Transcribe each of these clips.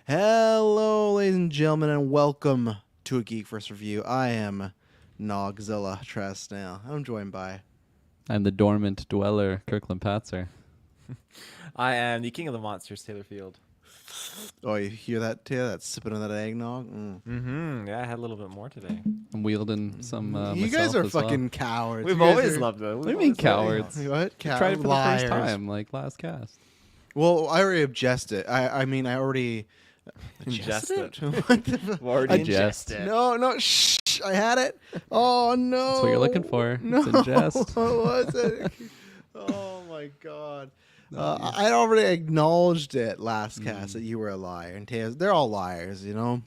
Hello, ladies and gentlemen, and welcome to a GeekVerse review. I am Godzilla Trasnell. I'm joined by... I'm the dormant dweller, Kirkland Patzer. I am the king of the monsters, Taylor Field. Oh, you hear that, Taylor? That's sipping on that eggnog? Yeah, I had a little bit more today. I'm wielding some You guys myself are as well. fucking cowards. We've You guys always are- loved it. What do you mean cowards? What? We tried it for Liars. the first time, like last cast. Well, I already ingested. I already... Ingested. What the- Already Ingest. ingested. No, shh. I had it. Oh, no. That's what you're looking for. No. It's ingest. What was it? Oh, my God. I'd already acknowledged it last cast that you were a liar. And Taylor's, they're all liars, you know?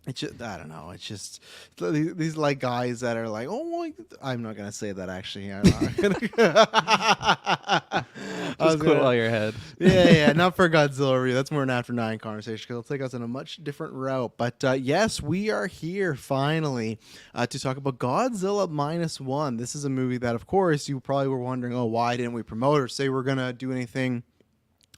It's just, I don't know. It's just these like guys that are like, oh, I'm not gonna say that actually. I'm not gonna. Just quit while you're ahead. Yeah, not for Godzilla review. That's more an after 9 conversation because it'll take us in a much different route. But yes, we are here finally to talk about Godzilla -1. This is a movie that, of course, you probably were wondering, oh, why didn't we promote or say we're gonna do anything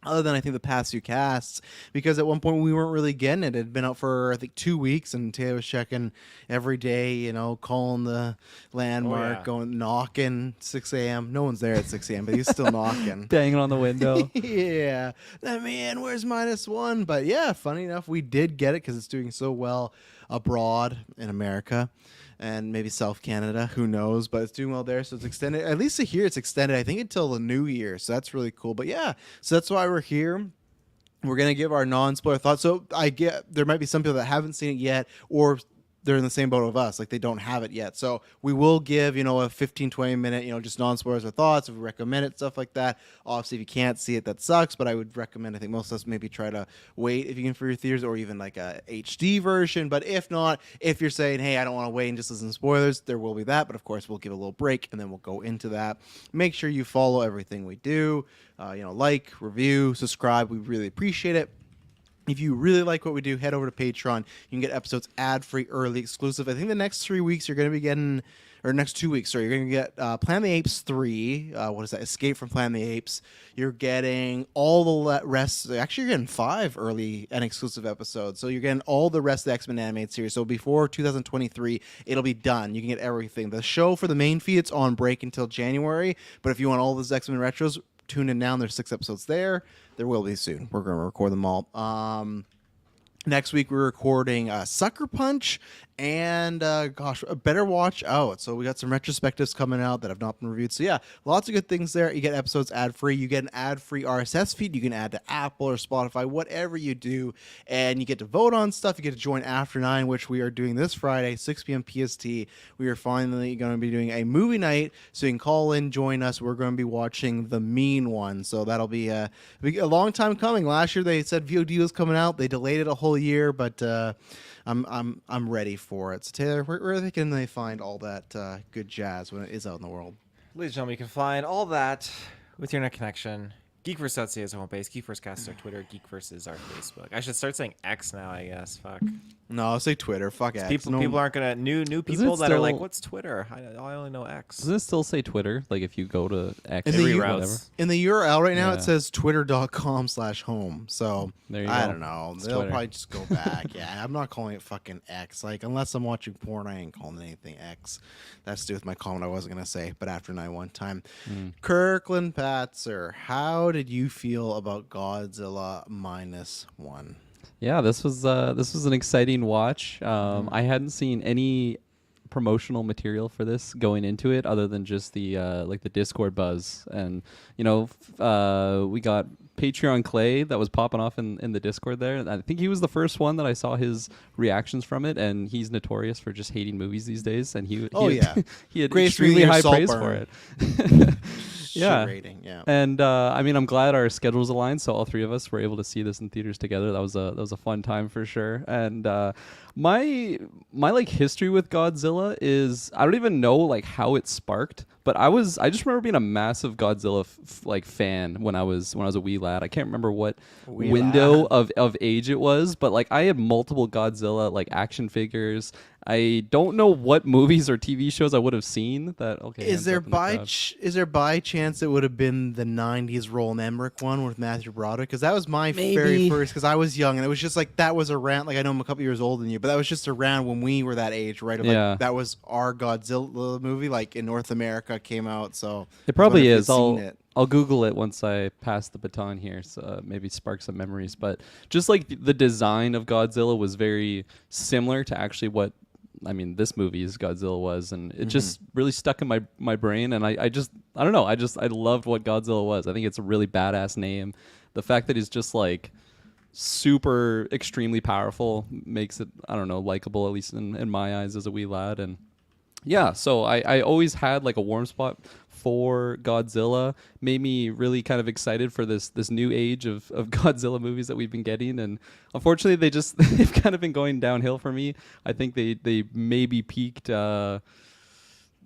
other than I think the past few casts, because at one point we weren't really getting it. It had been out for I think 2 weeks, and Taylor was checking every day, you know, calling the landmark, going knocking 6 a.m. No one's there at 6 a.m., but he's still knocking. Banging on the window. Yeah, let me in. Where's -1? But yeah, funny enough, we did get it because it's doing so well abroad in America. And maybe South Canada, who knows? But it's doing well there, so it's extended. At least here, it's extended, I think, until the new year. So that's really cool. But yeah, so that's why we're here. We're gonna give our non-spoiler thoughts. So I get there might be some people that haven't seen it yet, or they're in the same boat with us, like they don't have it yet. So we will give, you know, a 15-20 minute, you know, just non-spoilers or thoughts if we recommend it, stuff like that. Obviously, if you can't see it, that sucks, but I would recommend, I think most of us maybe try to wait if you can for your theaters, or even like a HD version. But if not, if you're saying, hey, I don't want to wait and just listen to spoilers, there will be that. But of course, we'll give a little break and then we'll go into that. Make sure you follow everything we do, you know, like, review, subscribe. We really appreciate it. If you really like what we do, head over to Patreon. You can get episodes ad-free, early, exclusive. I think the next 3 weeks you're going to be getting, or next 2 weeks, sorry, you're going to get Planet of the Apes 3. What is that? Escape from Planet of the Apes. You're getting all the rest. Actually, you're getting 5 early and exclusive episodes. So you're getting all the rest of the X-Men animated series. So before 2023, it'll be done. You can get everything. The show for the main feed, it's on break until January. But if you want all those X-Men retros, tune in now. There's 6 episodes there. There will be soon. We're going to record them all. Next week, we're recording Sucker Punch and, Better Watch Out. So we got some retrospectives coming out that have not been reviewed. So yeah, lots of good things there. You get episodes ad-free. You get an ad-free RSS feed. You can add to Apple or Spotify, whatever you do. And you get to vote on stuff. You get to join After 9, which we are doing this Friday, 6 p.m. PST. We are finally going to be doing a movie night. So you can call in, join us. We're going to be watching The Mean One. So that'll be a long time coming. Last year, they said VOD was coming out. They delayed it a whole year, but I'm ready for it. So Taylor, where can they find all that good jazz when it is out in the world? Ladies and gentlemen, you can find all that with your net connection. GeekVerse.ca is our home base. GeekVerse is our Twitter. GeekVerse is our Facebook. I should start saying X now, I guess. Fuck. No, I'll say Twitter. Fuck X. People aren't gonna new people that are like, what's Twitter? I only know X. Does it still say Twitter? Like if you go to X In the or U- whatever? In the URL right now, Yeah. it says twitter.com/home. So There you I go. don't know. It's They'll Twitter. probably just go back. Yeah, I'm not calling it fucking X. Like, unless I'm watching porn, I ain't calling anything X. That's to do with my comment I wasn't going to say, but after 9 one time. Kirkland Patzer, how did you feel about Godzilla -1? Yeah, this was an exciting watch. I hadn't seen any promotional material for this going into it, other than just the like the Discord buzz, and you know, we got Patreon Clay that was popping off in the Discord there. And I think he was the first one that I saw his reactions from it, and he's notorious for just hating movies these days. And he he had Great extremely Meteor high Salt praise Burn. for it. Yeah. Shit rating, yeah. And I mean, I'm glad our schedules aligned, so all 3 of us were able to see this in theaters together. That was a fun time for sure. And my like history with Godzilla is, I don't even know like how it sparked, but I just remember being a massive Godzilla like fan when I was a wee lad. I can't remember what window of age it was, but like I had multiple Godzilla like action figures. I don't know what movies or TV shows I would have seen that. Okay, Is ends there up in the by crowd. is there by chance it would have been the '90s Roland Emmerich one with Matthew Broderick? Because that was my very Maybe. first. Because I was young and it was just like that was around. Like I know I'm a couple years older than you, but that was just around when we were that age, right? Of, Yeah. Like, that was our Godzilla movie, like in North America, came out. So It probably I wonder if is. you'd seen it. I'll Google it once I pass the baton here, so maybe spark some memories. But just like the design of Godzilla was very similar to actually what this movie's Godzilla was, and it just really stuck in my brain. And I don't know. I loved what Godzilla was. I think it's a really badass name. The fact that he's just like super extremely powerful makes it, I don't know, likable, at least in my eyes as a wee lad. And yeah, so I always had like a warm spot for Godzilla. Made me really kind of excited for this new age of Godzilla movies that we've been getting. And unfortunately they've kind of been going downhill for me. I think they maybe peaked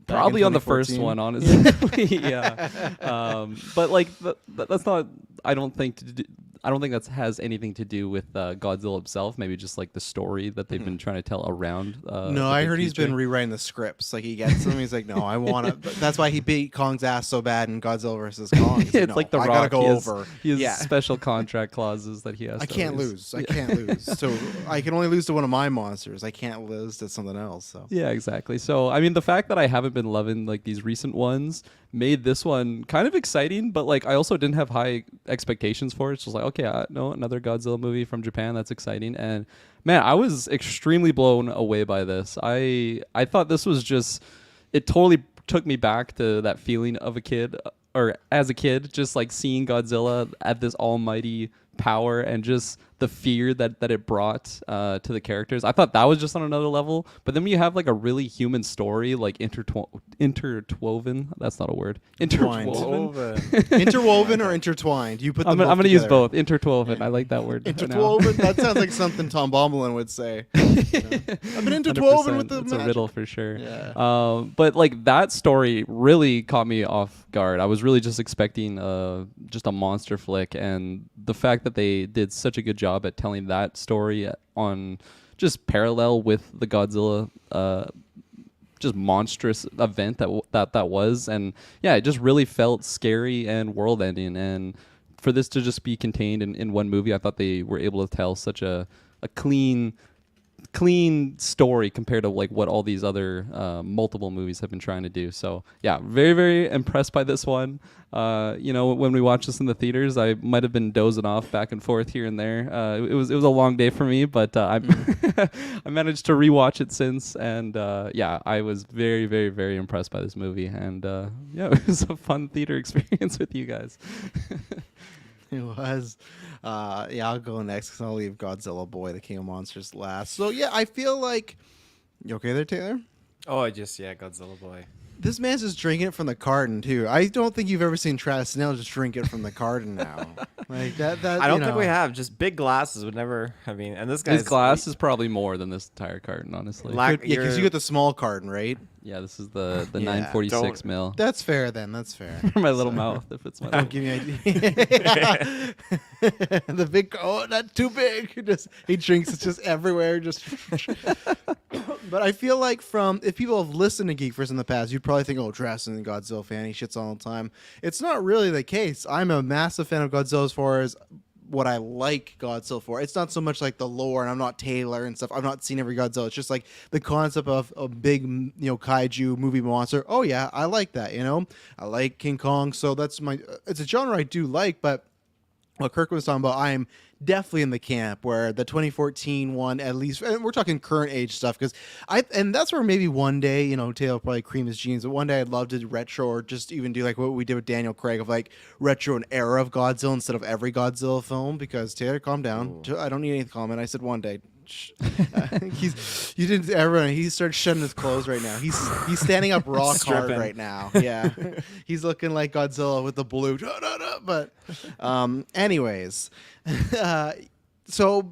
probably on the first 2014. one, honestly. Yeah. But like that's not. I don't think that has anything to do with Godzilla himself. Maybe just like the story that they've been trying to tell around. No, the I big heard he's feature. been rewriting the scripts. Like he gets them, he's like, "No, I want to." That's why he beat Kong's ass so bad in Godzilla versus Kong. He's It's "No, like the I Rock. gotta go he has, over. He has Yeah. special contract clauses that he has. I to can't always- lose. I can't lose. So I can only lose to one of my monsters. I can't lose to something else. So Yeah, exactly. So, I mean, the fact that I haven't been loving like these recent ones made this one kind of exciting, but like I also didn't have high expectations for it. It's just like, okay, no, another Godzilla movie from Japan. That's exciting. And man, I was extremely blown away by this. I thought this was just, it totally took me back to that feeling of a kid, or as a kid, just like seeing Godzilla at this almighty power and just the fear that it brought to the characters. I thought that was just on another level. But then when you have like a really human story, like interwoven, that's not a word. Intertwined. Interwoven. interwoven or intertwined? You put them I'm both going to use together. both. Interwoven. I like that word. now. Interwoven. That sounds like something Tom Bombolin would say. I've been interwoven 100%. with the It's a magic. riddle for sure. Yeah. But like that story really caught me off guard. I was really just expecting just a monster flick, and the fact that they did such a good job at telling that story on just parallel with the Godzilla just monstrous event that was. And yeah, it just really felt scary and world ending. And for this to just be contained in one movie, I thought they were able to tell such a clean story compared to like what all these other multiple movies have been trying to do. So yeah, very, very impressed by this one. When we watched this in the theaters, I might have been dozing off back and forth here and there. It was a long day for me, but I managed to rewatch it since, and yeah, I was very, very, very impressed by this movie. And yeah, it was a fun theater experience with you guys. It was. Yeah, I'll go next because I'll leave Godzilla Boy, the King of Monsters last. So yeah, I feel like you okay there, Taylor? Oh, Godzilla boy. This man's just drinking it from the carton too. I don't think you've ever seen Travis Snell just drink it from the carton now. Like that. I don't think we have. Just big glasses would never. I mean, and this guy's His glass is probably more than this entire carton, honestly. Lack- Yeah, because you you're- get the small carton, right? Yeah, this is the Yeah, 946 don't- mil. That's fair then. That's fair. For my little mouth, if it's my Don't give me idea. The big, not too big. He drinks it just everywhere. Just. But I feel like if people have listened to GeekVerse in the past, you'd probably think, Travis is a Godzilla fan. He shits all the time. It's not really the case. I'm a massive fan of Godzilla as far as what I like Godzilla for. It's not so much like the lore, and I'm not Taylor and stuff. I've not seen every Godzilla. It's just like the concept of a big, kaiju movie monster. Oh yeah, I like that. I like King Kong, so that's it's a genre I do like. But what Kirk was talking about, I am definitely in the camp where the 2014 one, at least, and we're talking current age stuff, because and that's where maybe one day, Taylor will probably cream his jeans, but one day I'd love to do retro, or just even do like what we did with Daniel Craig of like retro an era of Godzilla instead of every Godzilla film. Because Taylor, calm down. Ooh. I don't need any comment. I said one day. Everyone. He started shedding his clothes right now. He's standing up rock hard Stripping. right now. Yeah, he's looking like Godzilla with the blue. But anyways, so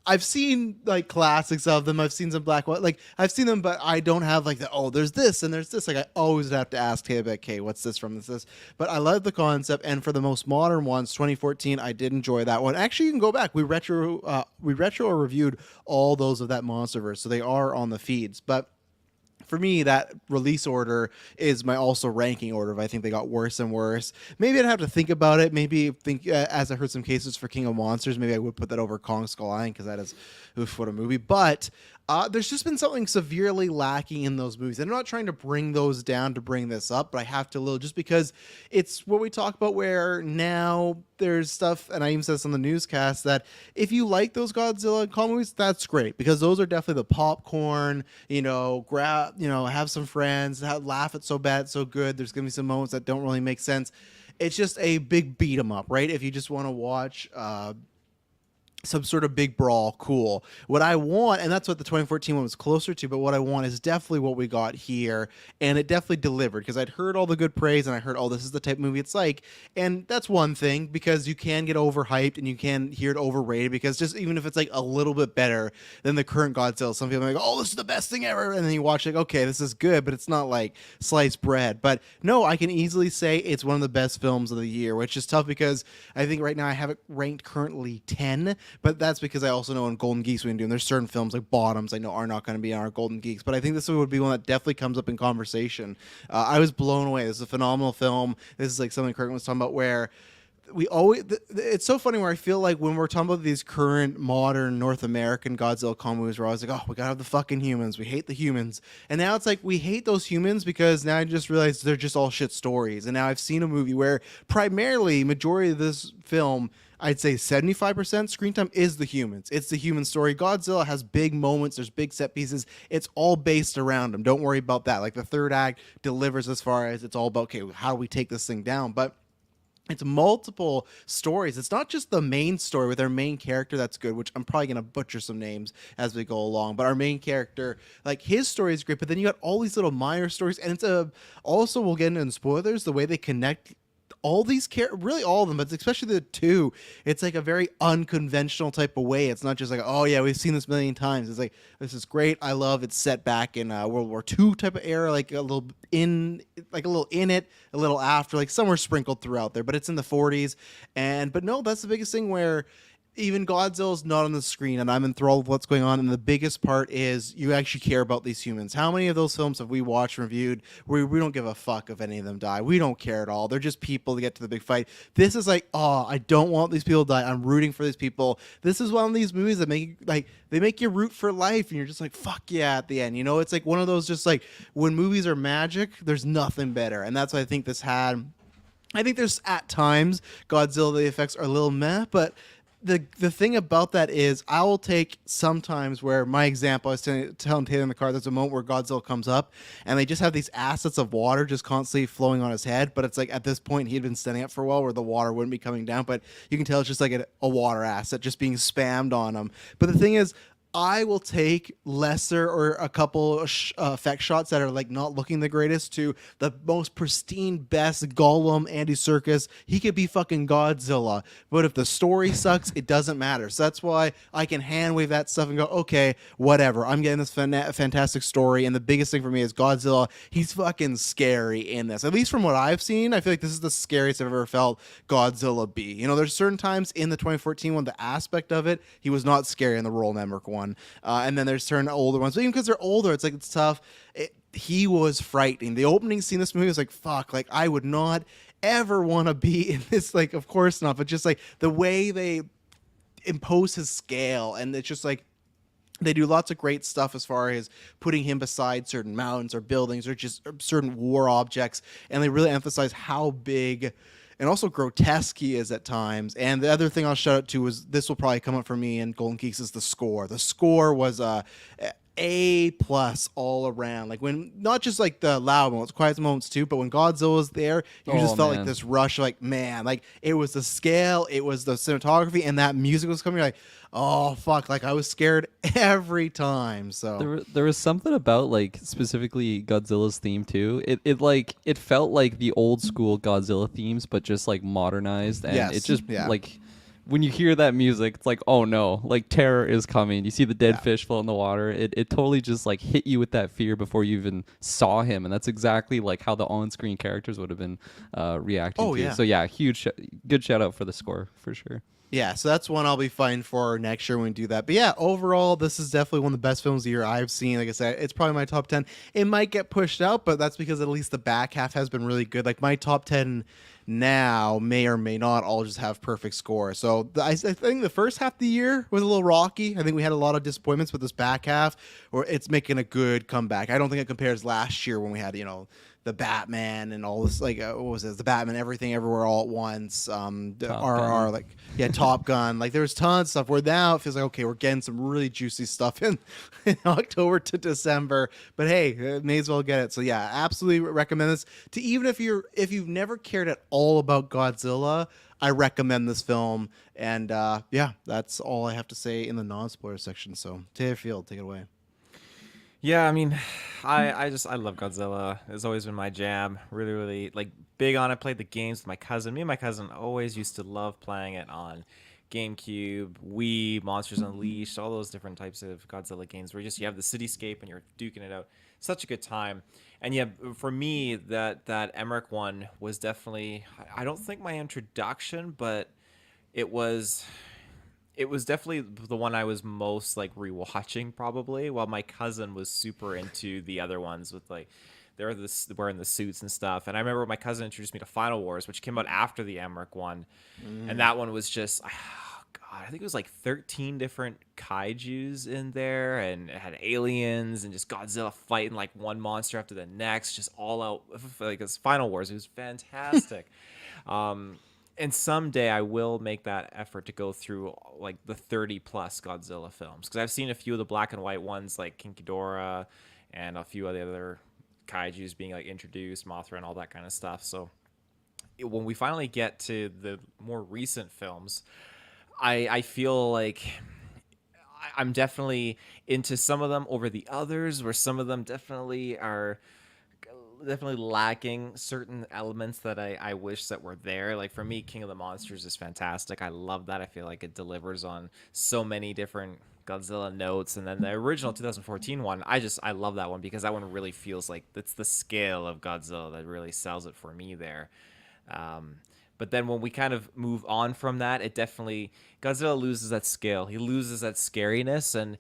I've seen like classics of them. I've seen some black white. Like I've seen them, but I don't have like the there's this and there's this. Like I always have to ask Taylor, like, hey, what's this from? This. But I love the concept. And for the most modern ones, 2014, I did enjoy that one. Actually, you can go back. We retro or reviewed all those of that MonsterVerse, so they are on the feeds. But for me, that release order is my also ranking order. If I think they got worse and worse, maybe I'd have to think about it. Maybe think as I heard some cases for King of Monsters, maybe I would put that over Kong Skull Island because that is, oof, what a movie. But there's just been something severely lacking in those movies. And I'm not trying to bring those down to bring this up, but I have to a little just because it's what we talk about where now there's stuff, and I even said this on the newscast, that if you like those Godzilla and Kong movies, that's great because those are definitely the popcorn, have some friends, laugh at so bad, so good. There's going to be some moments that don't really make sense. It's just a big beat 'em up, right? If you just want to watch some sort of big brawl, cool. What I want, and that's what the 2014 one was closer to, but what I want is definitely what we got here, and it definitely delivered, because I'd heard all the good praise, and I heard, this is the type of movie it's like, and that's one thing, because you can get overhyped, and you can hear it overrated, because just even if it's like a little bit better than the current Godzilla, some people are like, this is the best thing ever, and then you watch like, okay, this is good, but it's not like sliced bread. But no, I can easily say it's one of the best films of the year, which is tough, because I think right now I have it ranked currently 10, but that's because I also know in Golden Geeks we've been doing, there's certain films like Bottoms I know are not going to be on our Golden Geeks, but I think this would be one that definitely comes up in conversation. I was blown away. This is a phenomenal film. This is like something Kirk was talking about where we always, it's so funny where I feel like when we're talking about these current modern North American Godzilla Kong movies, we're always like, we gotta have the fucking humans. We hate the humans. And now it's like, we hate those humans because now I just realized they're just all shit stories. And now I've seen a movie where primarily majority of this film, I'd say 75% screen time is the humans. It's the human story. Godzilla has big moments. There's big set pieces. It's all based around them. Don't worry about that. Like the third act delivers as far as it's all about, okay, how do we take this thing down? But it's multiple stories. It's not just the main story with our main character that's good, which I'm probably going to butcher some names as we go along. But our main character, like his story is great. But then you got all these little minor stories. And it's also, we'll get into spoilers, the way they connect all these really all of them, but especially the two, it's like a very unconventional type of way. It's not just like, we've seen this a million times. It's like, this is great. I love it's set back in World War II type of era, like a little in it, a little after, like somewhere sprinkled throughout there, but it's in the 40s. But no, that's the biggest thing where even Godzilla's not on the screen and I'm enthralled with what's going on. And the biggest part is you actually care about these humans. How many of those films have we watched and reviewed where we don't give a fuck if any of them die? We don't care at all. They're just people to get to the big fight. This is like, I don't want these people to die. I'm rooting for these people. This is one of these movies that they make you root for life and you're just like, fuck yeah, at the end. It's like one of those just like when movies are magic, there's nothing better. And that's what I think this had. I think there's at times Godzilla, the effects are a little meh, but the thing about that is I will take sometimes where my example, I was telling Taylor in the car, there's a moment where Godzilla comes up and they just have these assets of water just constantly flowing on his head. But it's like at this point he had been standing up for a while where the water wouldn't be coming down. But you can tell it's just like a water asset just being spammed on him. But the thing is, I will take lesser or a couple effect shots that are like not looking the greatest to the most pristine, best Gollum, Andy Serkis. He could be fucking Godzilla. But if the story sucks, it doesn't matter. So that's why I can hand wave that stuff and go, okay, whatever. I'm getting this fantastic story. And the biggest thing for me is Godzilla. He's fucking scary in this. At least from what I've seen, I feel like this is the scariest I've ever felt Godzilla be. There's certain times in the 2014 one, the aspect of it, he was not scary in the Roland Emmerich one. And then there's certain older ones. But even because they're older, it's like it's tough. He was frightening. The opening scene of this movie was like, fuck, like I would not ever want to be in this. Like, of course not. But just like the way they impose his scale, and it's just like they do lots of great stuff as far as putting him beside certain mountains or buildings or just certain war objects. And they really emphasize how big and also grotesque he is at times. And the other thing I'll shout out to was, this will probably come up for me in Golden Geeks, is the score. The score was A+ all around. Like when, not just like the loud moments, quiet moments too, but when Godzilla was there, you just felt like this rush, like, man, like it was the scale, it was the cinematography, and that music was coming, you're like, oh fuck, like I was scared every time. So there was something about like specifically Godzilla's theme too. It felt like the old school Godzilla themes, but just like modernized, and Yes, it just yeah. like when you hear that music, it's like, oh no, like terror is coming. You see the dead Yeah. fish float in the water. It totally just like hit you with that fear before you even saw him, and that's exactly like how the on-screen characters would have been reacting Oh to. yeah. So yeah, good shout out for the score for sure. Yeah, so that's one I'll be fighting for next year when we do that. But yeah, overall, this is definitely one of the best films of the year I've seen. Like I said, it's probably my top 10. It might get pushed out, but that's because at least the back half has been really good. Like my top 10 now may or may not all just have perfect scores. So I think the first half of the year was a little rocky. I think we had a lot of disappointments with this back half, or it's making a good comeback. I don't think it compares last year when we had, the Batman and all this, like what was it, the Batman Everything Everywhere All at Once, the Top RR, Gun. like Top Gun, like there was tons of stuff. Where now it feels like, okay, we're getting some really juicy stuff in October to December, but hey, may as well get it. So yeah, absolutely recommend this to, even if you've never cared at all about Godzilla. I recommend this film, and yeah, that's all I have to say in the non-spoiler section. So Taylor Field, take it away. Yeah, I mean, I love Godzilla. It's always been my jam. Really, really like big on it. Played the games with my cousin. Me and my cousin always used to love playing it on GameCube, Wii, Monsters Unleashed, all those different types of Godzilla games where you have the cityscape and you're duking it out. Such a good time. And yeah, for me, that Emmerich one was definitely, I don't think my introduction, but it was definitely the one I was most like rewatching probably, while my cousin was super into the other ones with like they're wearing the suits and stuff. And I remember my cousin introduced me to Final Wars, which came out after the Emmerich one, and that one was just God, I think it was like 13 different kaijus in there, and it had aliens and just Godzilla fighting like one monster after the next, just all out like this Final Wars. It was fantastic. And someday I will make that effort to go through like the 30 plus Godzilla films, because I've seen a few of the black and white ones like King Ghidorah and a few of the other kaiju's being like introduced, Mothra and all that kind of stuff. So when we finally get to the more recent films, I feel like I'm definitely into some of them over the others, where some of them definitely are definitely lacking certain elements that I wish that were there. Like for me, King of the Monsters is fantastic. I love that. I feel like it delivers on so many different Godzilla notes. And then the original 2014 one, I love that one because that one really feels like it's the scale of Godzilla that really sells it for me there. But then when we kind of move on from that, it definitely, Godzilla loses that scale. He loses that scariness, and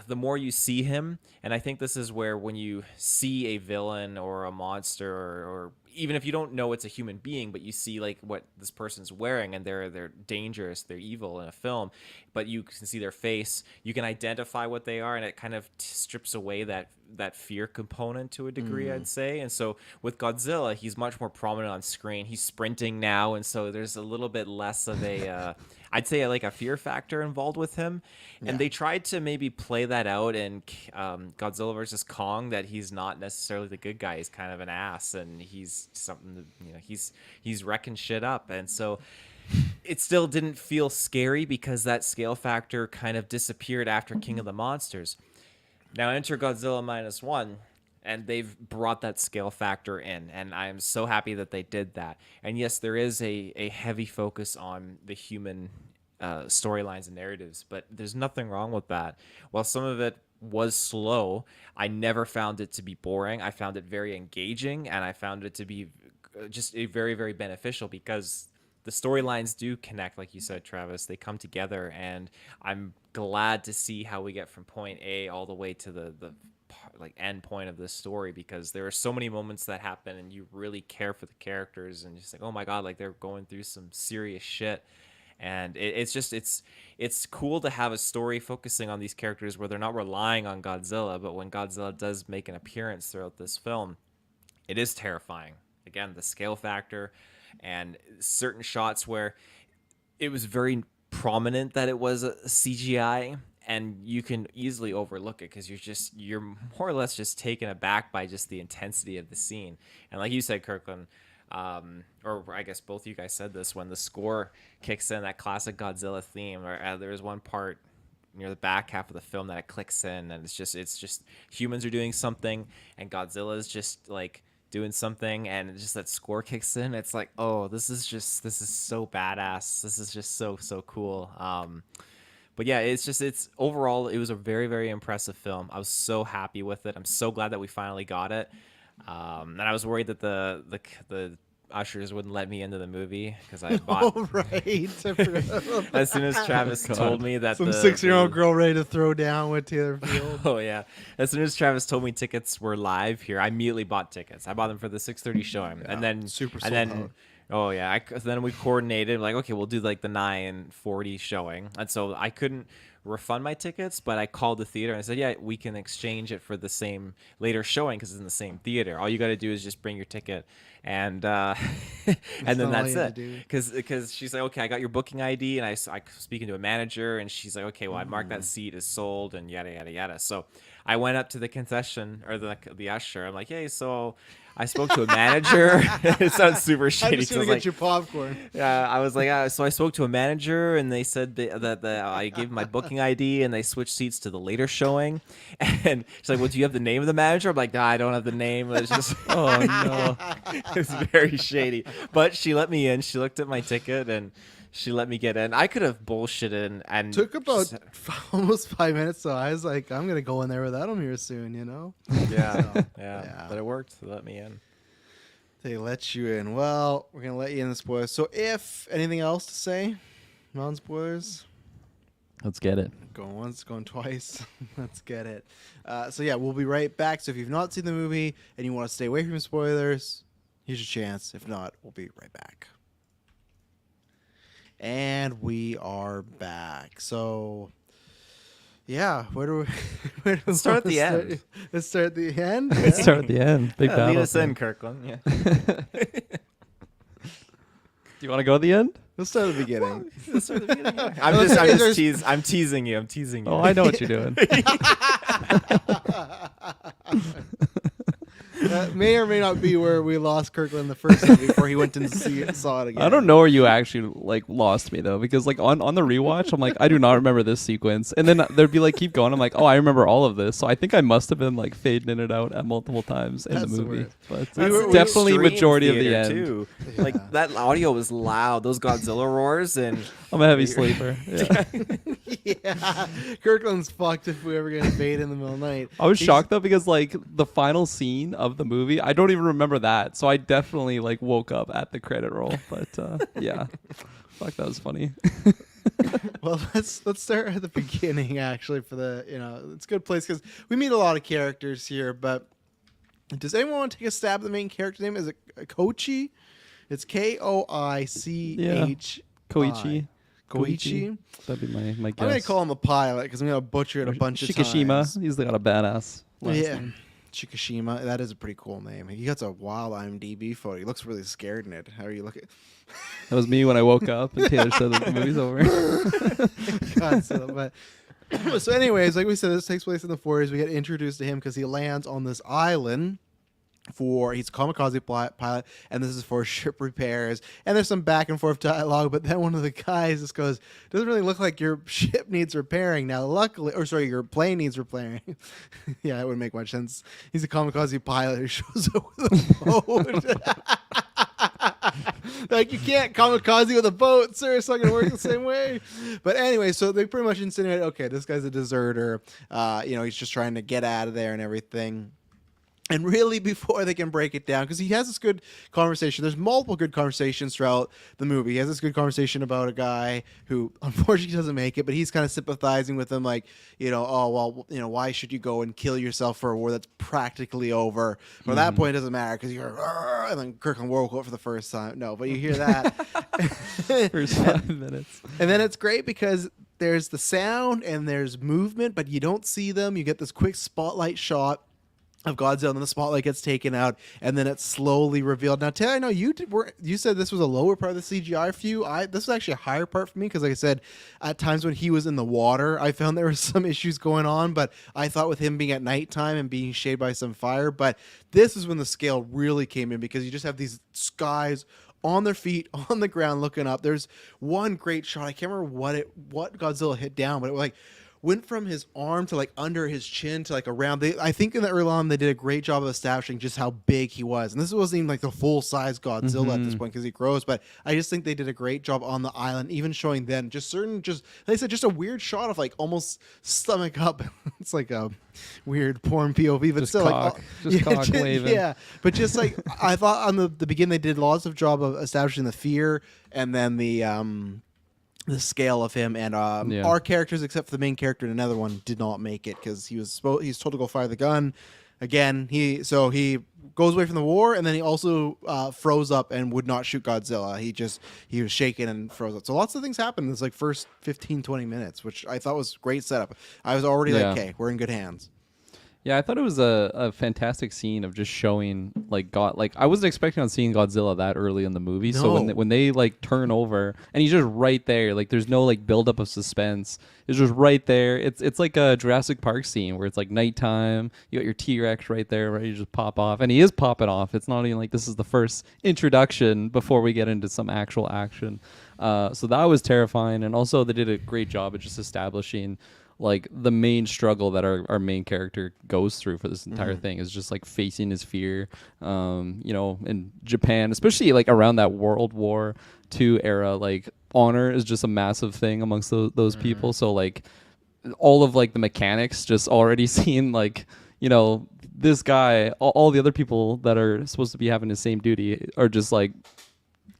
the more you see him, and I think this is where when you see a villain or a monster, or even if you don't know it's a human being, but you see like what this person's wearing and they're dangerous, they're evil in a film, but you can see their face, you can identify what they are, and it kind of strips away that fear component to a degree, I'd say. And so with Godzilla, he's much more prominent on screen. He's sprinting now, and so there's a little bit less of a I'd say like a fear factor involved with him. And they tried to maybe play that out in Godzilla versus Kong, that he's not necessarily the good guy. He's kind of an ass, and he's something that, he's wrecking shit up. And so it still didn't feel scary because that scale factor kind of disappeared after King of the Monsters. Now enter Godzilla minus one, and they've brought that scale factor in, and I am so happy that they did that. And yes, there is a heavy focus on the human storylines and narratives, but there's nothing wrong with that. While some of it was slow, I never found it to be boring. I found it very engaging, and I found it to be just a very, very beneficial, because the storylines do connect, like you said, Travis. They come together, and I'm glad to see how we get from point A all the way to the like end point of this story, because there are so many moments that happen and you really care for the characters, and just like, oh my god, like they're going through some serious shit. And it's cool to have a story focusing on these characters where they're not relying on Godzilla, but when Godzilla does make an appearance throughout this film, it is terrifying. Again, the scale factor, and certain shots where it was very prominent that it was a CGI, and you can easily overlook it because you're more or less just taken aback by just the intensity of the scene. And like you said, Kirkland, or I guess both of you guys said this, when the score kicks in, that classic Godzilla theme, or there's one part near the back half of the film that it clicks in, and it's just humans are doing something, and Godzilla is just like doing something, and just that score kicks in. It's like, oh, this is so badass. This is just so cool. But yeah, it's overall, it was a very, very impressive film. I was so happy with it. I'm so glad that we finally got it. And I was worried that the ushers wouldn't let me into the movie because I bought. Oh, right. I forgot about As soon as Travis God. told me that some the 6-year-old the- girl ready to throw down with Taylor Field. Oh yeah! As soon as Travis told me tickets were live here, I immediately bought tickets. I bought them for the 6:30 showing, and then super and sold then out. oh yeah, then we coordinated like, okay, we'll do like the 9:40 showing, and so I couldn't refund my tickets, but I called the theater and I said, yeah, we can exchange it for the same later showing because it's in the same theater. All you got to do is just bring your ticket, and and then not all that's you have it. to do. Because she's like, okay, I got your booking ID, and I speaking to a manager, and she's like, okay, well, I marked Mm. that seat as sold, and yada yada yada. So I went up to the concession or the usher. I'm like, hey, so I spoke to a manager. It sounds super I'm shady. just 'cause I gonna was get like, your popcorn. yeah, I was like, so I spoke to a manager, and they said that I gave them my booking ID, and they switched seats to the later showing. And she's like, well, do you have the name of the manager? I'm like, nah, I don't have the name. It's just, Oh no. it's very shady. But she let me in. She looked at my ticket, and she let me get in. I could have bullshitted and Took about just- almost 5 minutes, so I was like, I'm gonna go in there without him here soon, you know. yeah, So, yeah, but it worked. They let me in. They let you in. Well, we're gonna let you in the spoilers. So, if anything else to say, non-spoilers. Let's get it. Going once, going twice. Let's get it. So yeah, we'll be right back. So if you've not seen the movie and you want to stay away from spoilers, here's your chance. If not, we'll be right back. And we are back. So yeah, where do we where do we Let's start at wanna the end. Let's start at the end. Let's start at the end. Big Yeah, battle. lead us in, thing. Kirkland. Yeah. Do you want to go to the end? Let's start at the beginning. Let's start at the beginning. I'm teasing you. I'm teasing you. Oh, I know what you're doing. That may or may not be where we lost Kirkland the first time before he went and saw it again. I don't know where you actually like lost me though, because like on the rewatch, I'm like, I do not remember this sequence, and then there'd be like, keep going. I'm like, oh, I remember all of this. So I think I must have been like fading in and out at multiple times in That's the the movie. word. But That's it's in the definitely extreme majority of the theater, end. too. Yeah. Like that audio was loud. Those Godzilla roars and I'm a heavy sleeper. Yeah. Yeah, Kirkland's fucked if we ever get fade in the middle of the night. I was He's- shocked though because like the final scene of the movie, I don't even remember that. So I definitely like woke up at the credit roll. But yeah, fuck, that was funny. Well, let's start at the beginning. Actually, for the it's a good place because we meet a lot of characters here. But does anyone want to take a stab at the main character name? Is it Koichi? It's Koichi. Koichi. Koichi. That'd be my guess. I'm gonna call him a pilot because I'm gonna butcher it a bunch of Shikishima. times. He's got a badass last Yeah, name. Shikishima. That is a pretty cool name. He got a wild IMDb photo. He looks really scared in it. How are you looking? That was me when I woke up and Taylor said that the movie's over. God, so anyways, like we said, this takes place in the 40s. We get introduced to him because he lands on this island. He's a kamikaze pilot, and this is for ship repairs. And there's some back and forth dialogue, but then one of the guys just goes, "Doesn't really look like your ship needs repairing." Now, luckily, your plane needs repairing. Yeah, that wouldn't make much sense. He's a kamikaze pilot who shows up with a boat. Like, you can't kamikaze with a boat, sir. It's not going to work the same way. But anyway, so they pretty much insinuate, okay, this guy's a deserter. He's just trying to get out of there and everything. And really, before they can break it down, because he has this good conversation. There's multiple good conversations throughout the movie. He has this good conversation about a guy who unfortunately doesn't make it, but he's kind of sympathizing with him, like, why should you go and kill yourself for a war that's practically over? But at that point, it doesn't matter because you're, and then Kirkland woke up for the first time. No, but you hear that. First 5 minutes. And then it's great because there's the sound and there's movement, but you don't see them. You get this quick spotlight shot of Godzilla, and then the spotlight gets taken out, and then it's slowly revealed. Now, Taylor, I know you said this was a lower part of the CGI for you. This was actually a higher part for me because, like I said, at times when he was in the water, I found there were some issues going on, but I thought with him being at nighttime and being shaded by some fire, but this is when the scale really came in because you just have these guys on their feet, on the ground, looking up. There's one great shot. I can't remember what Godzilla hit down, but it was like went from his arm to like under his chin to like around. I think in the early on they did a great job of establishing just how big he was, and this wasn't even like the full size Godzilla at this point because he grows. But I just think they did a great job on the island, even showing then just certain, just like I said, just a weird shot of like almost stomach up. It's like a weird porn POV, but Just still cock, like cock waving. yeah. But just like I thought on the beginning they did lots of job of establishing the fear and then the scale of him, and our characters, except for the main character in another one, did not make it because he's told to go fire the gun. Again, he goes away from the war, and then he also froze up and would not shoot Godzilla. He was shaken and froze up. So lots of things happened in this like first 15, 20 minutes, which I thought was great setup. I was already like, okay, we're in good hands. Yeah, I thought it was a fantastic scene of just showing like God. Like I wasn't expecting on seeing Godzilla that early in the movie. No. So when they like turn over and he's just right there, like there's no like buildup of suspense. It's just right there. It's like a Jurassic Park scene where it's like nighttime. You got your T-Rex right there, ready to just pop off, and he is popping off. It's not even like this is the first introduction before we get into some actual action. So that was terrifying, and also they did a great job of just establishing like the main struggle that our main character goes through for this entire thing is just like facing his fear. In Japan, especially like around that World War II era, like honor is just a massive thing amongst those people. So like all of like the mechanics just already seem like, this guy, all the other people that are supposed to be having the same duty are just like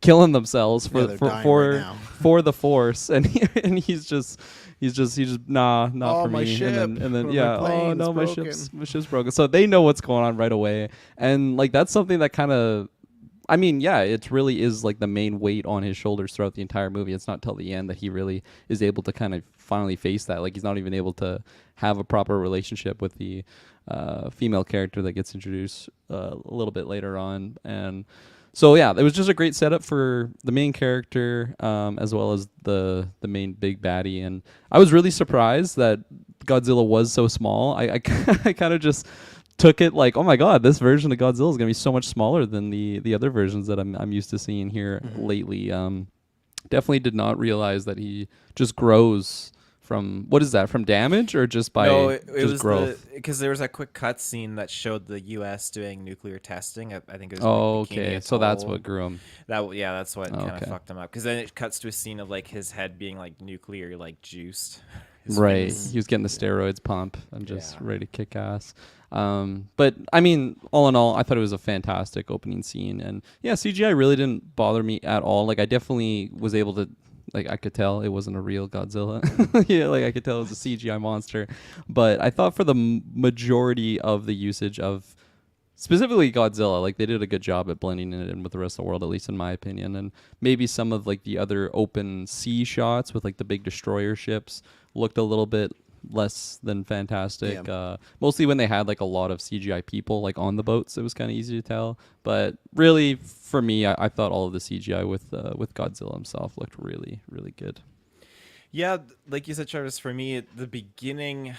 killing themselves for the force, and he's just not for my me. ship. And then My no, my broken. ship's broken. So they know what's going on right away, and like that's something that kind of, I mean, yeah, it really is like the main weight on his shoulders throughout the entire movie. It's not till the end that he really is able to kind of finally face that. Like he's not even able to have a proper relationship with the female character that gets introduced a little bit later on. And so yeah, it was just a great setup for the main character, as well as the main big baddie. And I was really surprised that Godzilla was so small. I kind of just took it like, oh my god, this version of Godzilla is gonna be so much smaller than the other versions that I'm used to seeing here lately. Definitely did not realize that he just grows from, what is that, from damage or just by it just was growth? Because there was a quick cut scene that showed the U.S. doing nuclear testing. I think it was. Oh, like Bikini okay. So that's Atoll. what grew him. That's what kind Okay. of fucked him up. Because then it cuts to a scene of like his head being like nuclear, like juiced. His Right. face. He was getting the steroids pump and just ready to kick ass. But I mean, all in all, I thought it was a fantastic opening scene. And yeah, CGI really didn't bother me at all. Like I definitely was able to, like I could tell it wasn't a real Godzilla. Yeah, like I could tell it was a CGI monster. But I thought for the majority of the usage of specifically Godzilla, like they did a good job at blending it in with the rest of the world, at least in my opinion. And maybe some of like the other open sea shots with like the big destroyer ships looked a little bit less than fantastic. Mostly when they had like a lot of CGI people like on the boats, it was kind of easy to tell. But really, for me, I thought all of the CGI with Godzilla himself looked really, really good. Yeah, like you said, Travis. For me, at the beginning,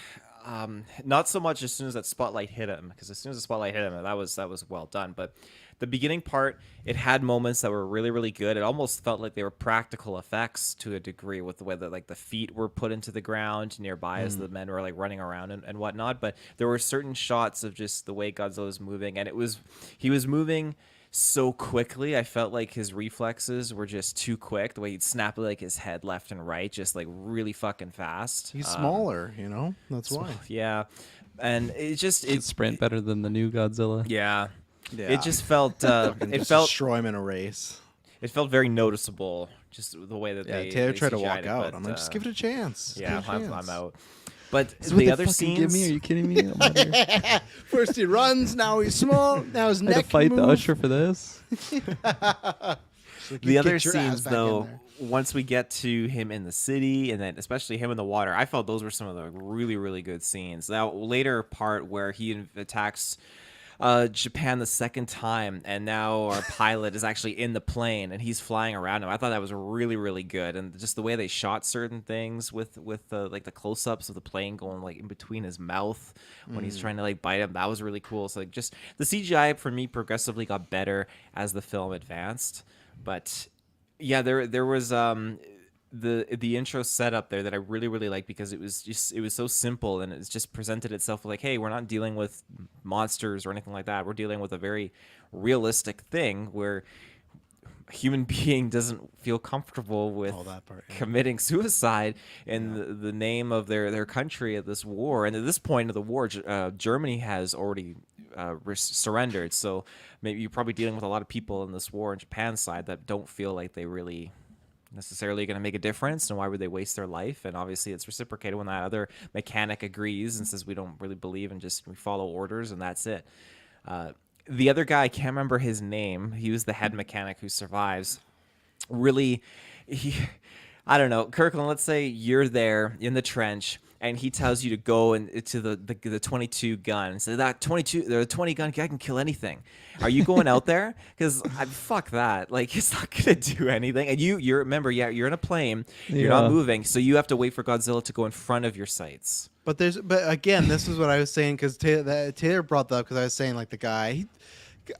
not so much as soon as that spotlight hit him, because as soon as the spotlight hit him, that was well done. But the beginning part, it had moments that were really, really good. It almost felt like they were practical effects to a degree, with the way that like the feet were put into the ground nearby as the men were like running around and whatnot. But there were certain shots of just the way Godzilla was moving, and he was moving so quickly. I felt like his reflexes were just too quick. The way he'd snap like his head left and right, just like really fucking fast. He's smaller, that's why. Yeah, and it Sprint better than the new Godzilla. Yeah. Yeah. It just felt Just destroy him in a race. it felt very noticeable, just the way that Yeah, they Taylor tried to CGI'd walk it, out. but, I'm like, just give it a chance. yeah, Give it a I'm chance. out. But Is what the they other fucking give scenes, me? Are you kidding me? I'm out here. First he runs, now he's small, now his I had to neck fight the move. usher for this. the other Get your ass scenes back in though, there. once we get to him in the city and then especially him in the water, I felt those were some of the really, really good scenes. Now later part where he attacks Japan the second time, and now our pilot is actually in the plane and he's flying around him. I thought that was really, really good, and just the way they shot certain things with like the close-ups of the plane going like in between his mouth when he's trying to like bite him, that was really cool. So like just the CGI for me progressively got better as the film advanced. But yeah, there was the intro setup there that I really like, because it was so simple, and it's just presented itself like, hey, we're not dealing with monsters or anything like that. We're dealing with a very realistic thing where a human being doesn't feel comfortable with All that part, yeah. committing suicide in the name of their country at this war. And at this point of the war, Germany has already surrendered. So maybe you're probably dealing with a lot of people in this war on Japan's side that don't feel like they really necessarily going to make a difference, and why would they waste their life? And obviously it's reciprocated when that other mechanic agrees and says we don't really believe in just we follow orders, and that's it. The other guy, I can't remember his name. He was the head mechanic who survives. Really, I don't know. Kirkland, let's say you're there in the trench, and he tells you to go into the 22 gun. So that 20 gun guy can kill anything. Are you going out there? Because fuck that. Like, it's not gonna do anything. And you're remember, you're in a plane. You're not moving, so you have to wait for Godzilla to go in front of your sights. But again, this is what I was saying, because Taylor brought that up, because I was saying like the guy,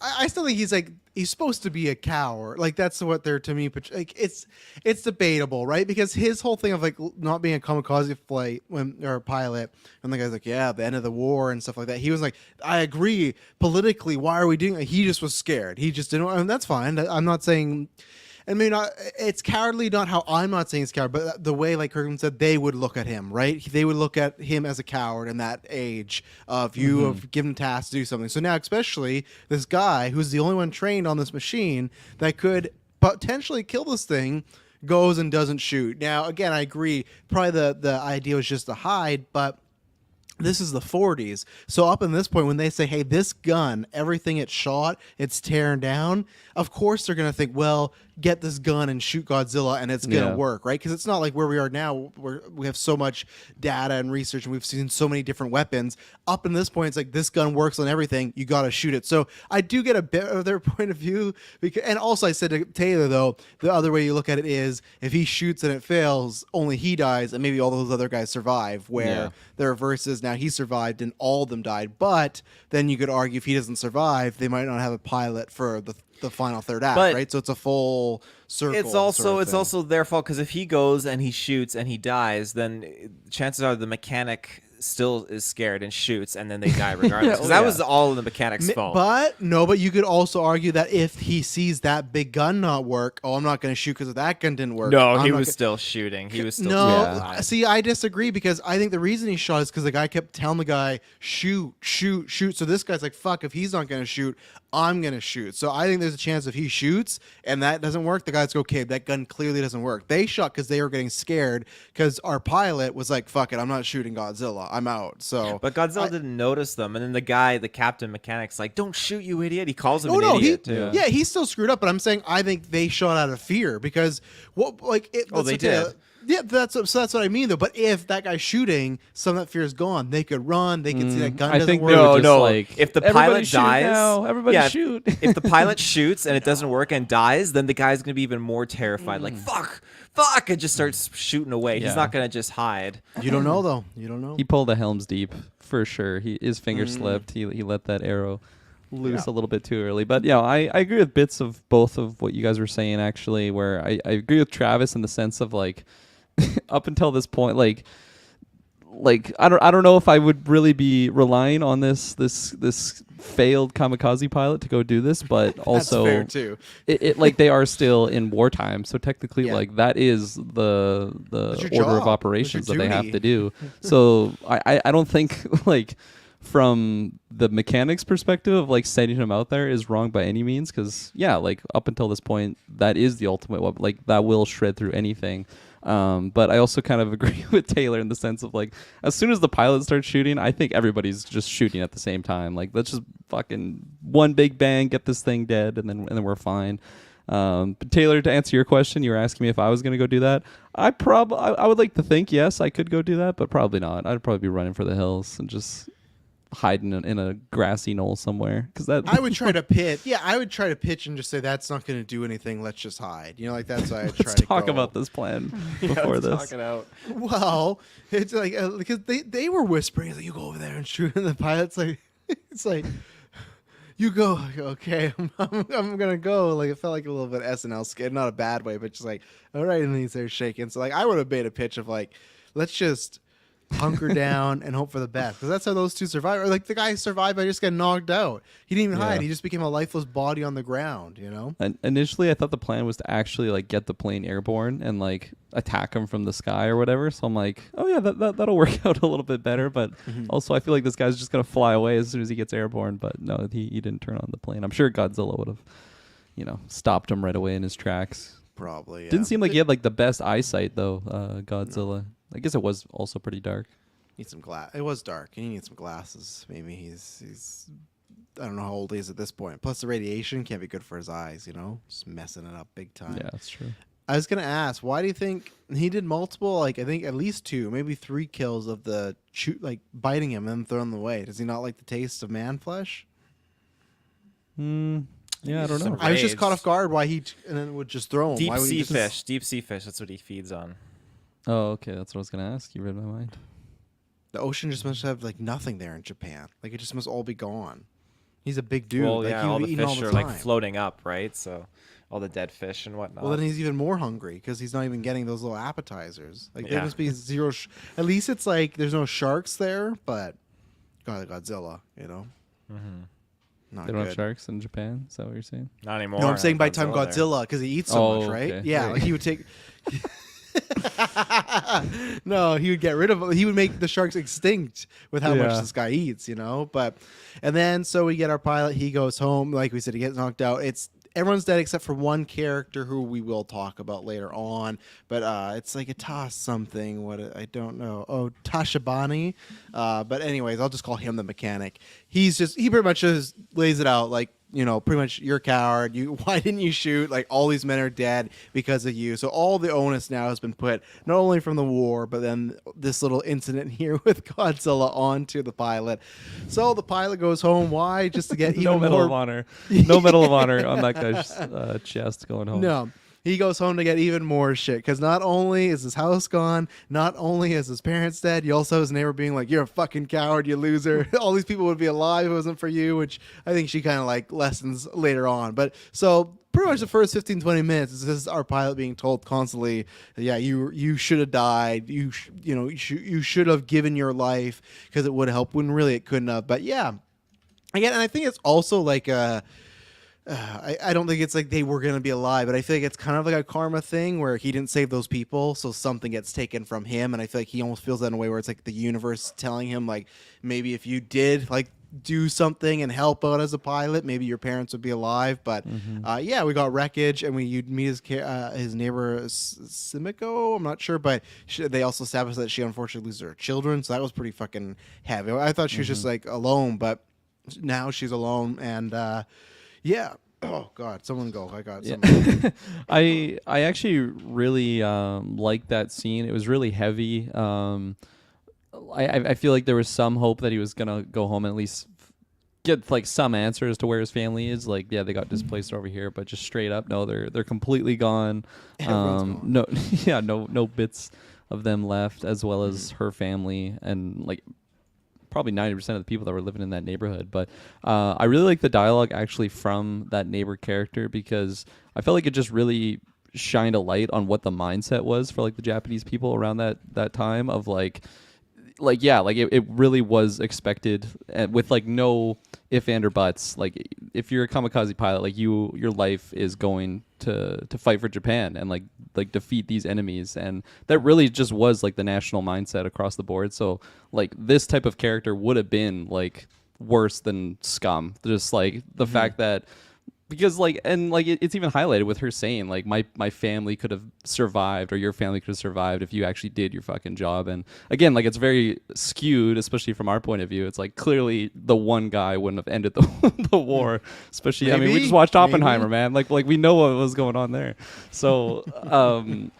I still think he's supposed to be a coward. Like, that's what they're, to me, like it's debatable, right? Because his whole thing of like not being a kamikaze or a pilot, and the guy's like, yeah, the end of the war and stuff like that. He was like, I agree politically. Why are we doing it? He just was scared. He just didn't. And that's fine. I'm not saying. I mean, it's cowardly, not how I'm not saying it's coward, but the way, like Kirkman said, they would look at him, right? They would look at him as a coward in that age of you have given tasks to do something. So now, especially this guy who's the only one trained on this machine that could potentially kill this thing, goes and doesn't shoot. Now, again, I agree. Probably the idea was just to hide, but this is the 40s. So up in this point, when they say, hey, this gun, everything it shot, it's tearing down, of course they're going to think, well, get this gun and shoot Godzilla and it's going to work, right? Because it's not like where we are now, where we have so much data and research and we've seen so many different weapons. Up in this point, it's like, this gun works on everything, you got to shoot it. So I do get a bit of their point of view. And also I said to Taylor, though, the other way you look at it is, if he shoots and it fails, only he dies and maybe all those other guys survive, where the reverse is now he survived and all of them died. But then you could argue if he doesn't survive, they might not have a pilot for the final third act, right? So it's a full circle. It's also their fault, because if he goes and he shoots and he dies, then chances are the mechanic still is scared and shoots, and then they die regardless. Because that was all the mechanic's fault. But you could also argue that if he sees that big gun not work, I'm not going to shoot because that gun didn't work. No, he was still shooting. He was still See, I disagree, because I think the reason he shot is because the guy kept telling the guy, shoot. So this guy's like, fuck, if he's not going to shoot, I'm going to shoot. So I think there's a chance if he shoots and that doesn't work, the guy's like, okay, that gun clearly doesn't work. They shot because they were getting scared, because our pilot was like, fuck it, I'm not shooting Godzilla. I'm out. So, but Godzilla didn't notice them, and then the captain mechanic's like, "Don't shoot, you idiot!" He calls him an idiot. Yeah, he's still screwed up. But I'm saying I think they shot out of fear, because they did. Yeah, that's what I mean, though. But if that guy's shooting, some of that fear is gone. They could run. They could see that gun doesn't work. No. Like, if the pilot dies, everybody shoot. If the pilot shoots and it doesn't work and dies, then the guy's gonna be even more terrified. Like fuck, and just starts shooting away. He's not gonna just hide. You don't know, though. You don't know. He pulled the Helm's Deep for sure. His finger slipped. He let that arrow loose a little bit too early. But yeah, I agree with bits of both of what you guys were saying, actually, where I agree with Travis in the sense of like, up until this point, like I don't know if I would really be relying on this failed kamikaze pilot to go do this, but also fair too. It like they are still in wartime, so technically like that is the order of operations that they have to do. So I don't think like from the mechanics perspective of like sending him out there is wrong by any means, because like up until this point that is the ultimate weapon, like that will shred through anything. But I also kind of agree with Taylor in the sense of like, as soon as the pilot starts shooting, I think everybody's just shooting at the same time. Like, let's just fucking one big bang, get this thing dead, and then we're fine. But Taylor, to answer your question, you were asking me if I was going to go do that. I would like to think, yes, I could go do that, but probably not. I'd probably be running for the hills and just hiding in a grassy knoll somewhere, because that I would try to pitch. Yeah, I would try to pitch and just say that's not going to do anything. Let's just hide. You know, like that's why I try to talk about this plan before this. Talk it out. Well, it's like because they were whispering, like, you go over there and shoot, and the pilot's like, it's like, you go. Okay, I'm gonna go. Like it felt like a little bit SNL skit, not a bad way, but just like, all right, and then he's there shaking. So like, I would have made a pitch of like, let's just hunker down and hope for the best, because that's how those two survived. Or like the guy survived by just getting knocked out. He didn't even Yeah. hide. He just became a lifeless body on the ground. You know. And initially, I thought the plan was to actually like get the plane airborne and like attack him from the sky or whatever. So I'm like, oh yeah, that'll work out a little bit better. But also, I feel like this guy's just gonna fly away as soon as he gets airborne. But no, he didn't turn on the plane. I'm sure Godzilla would have, stopped him right away in his tracks. Probably. Yeah. Didn't seem like he had like the best eyesight though. Godzilla. I guess it was also pretty dark. Need some glass. It was dark. He needs some glasses. Maybe he's. I don't know how old he is at this point. Plus, the radiation can't be good for his eyes. Just messing it up big time. Yeah, that's true. I was gonna ask, why do you think he did multiple? Like, I think at least 2, maybe 3 kills of the biting him and then throwing him away. Does he not like the taste of man flesh? Yeah, I don't know. I was just caught off guard why and then would just throw him. Deep Why would sea he just- fish. Deep sea fish. That's what he feeds on. Oh, okay. That's what I was gonna ask. You read my mind. The ocean just must have like nothing there in Japan. Like it just must all be gone. He's a big dude. Well, like, yeah, he would all be the eating fish all are the like time. floating up, right? So all the dead fish and whatnot. Well, then he's even more hungry because he's not even getting those little appetizers. Like there Yeah. must be zero. At least it's like there's no sharks there, but Godzilla, Not They don't good. have sharks in Japan. Is that what you're saying? Not anymore. No, I'm saying by Godzilla time there. Godzilla because he eats so much, Oh, right? okay. Yeah, Right. like he would take. No, he would get rid of. He would make the sharks extinct with how much Yeah. this guy eats, But, and then so we get our pilot. He goes home. Like we said, he gets knocked out. Everyone's dead except for one character who we will talk about later on. But it's like a Toss something. I don't know. Oh, Tashabani. But anyways, I'll just call him the mechanic. He pretty much just lays it out like. Pretty much you're a coward. Why didn't you shoot? Like all these men are dead because of you. So all the onus now has been put not only from the war, but then this little incident here with Godzilla onto the pilot. So the pilot goes home. Why? Just to get No even Medal more of Honor. No Medal of Honor on that guy's chest going home. No. He goes home to get even more shit because not only is his house gone, not only is his parents dead, you also have his neighbor being like, "You're a fucking coward, you loser." All these people would be alive if it wasn't for you, which I think she kind of like lessons later on. But so pretty much the first 15, 20 minutes is this our pilot being told constantly, "Yeah, you should have died. You should have given your life because it would have helped." When really it couldn't have. But yeah, again, and I think it's also like I don't think it's like they were going to be alive, but I feel like it's kind of like a karma thing where he didn't save those people, so something gets taken from him, and I feel like he almost feels that in a way where it's like the universe telling him, like, maybe if you did, like, do something and help out as a pilot, maybe your parents would be alive. But yeah, we got wreckage, and you'd meet his neighbor Simiko. I'm not sure, but they also established that she unfortunately loses her children, so that was pretty fucking heavy. I thought she was just like alone, but now she's alone, and yeah. Oh God! Someone go. I got something. I actually really liked that scene. It was really heavy. I feel like there was some hope that he was gonna go home and at least get like some answers to where his family is. Like, yeah, they got displaced over here, but just straight up, no, they're completely gone. Everyone's gone. No, yeah, no bits of them left, as well as her family and like probably 90% of the people that were living in that neighborhood. But I really like the dialogue actually from that neighbor character, because I felt like it just really shined a light on what the mindset was for like the Japanese people around that time of like it really was expected, with like no if and or buts. Like if you're a kamikaze pilot, like your life is going to fight for Japan and like defeat these enemies, and that really just was like the national mindset across the board. So like this type of character would have been like worse than scum, just like the fact that, because like, and like it's even highlighted with her saying like my family could have survived, or your family could have survived if you actually did your fucking job. And again, like it's very skewed, especially from our point of view. It's like clearly the one guy wouldn't have ended the war, especially I mean we Maybe, just watched Oppenheimer, maybe. man. Like we know what was going on there. So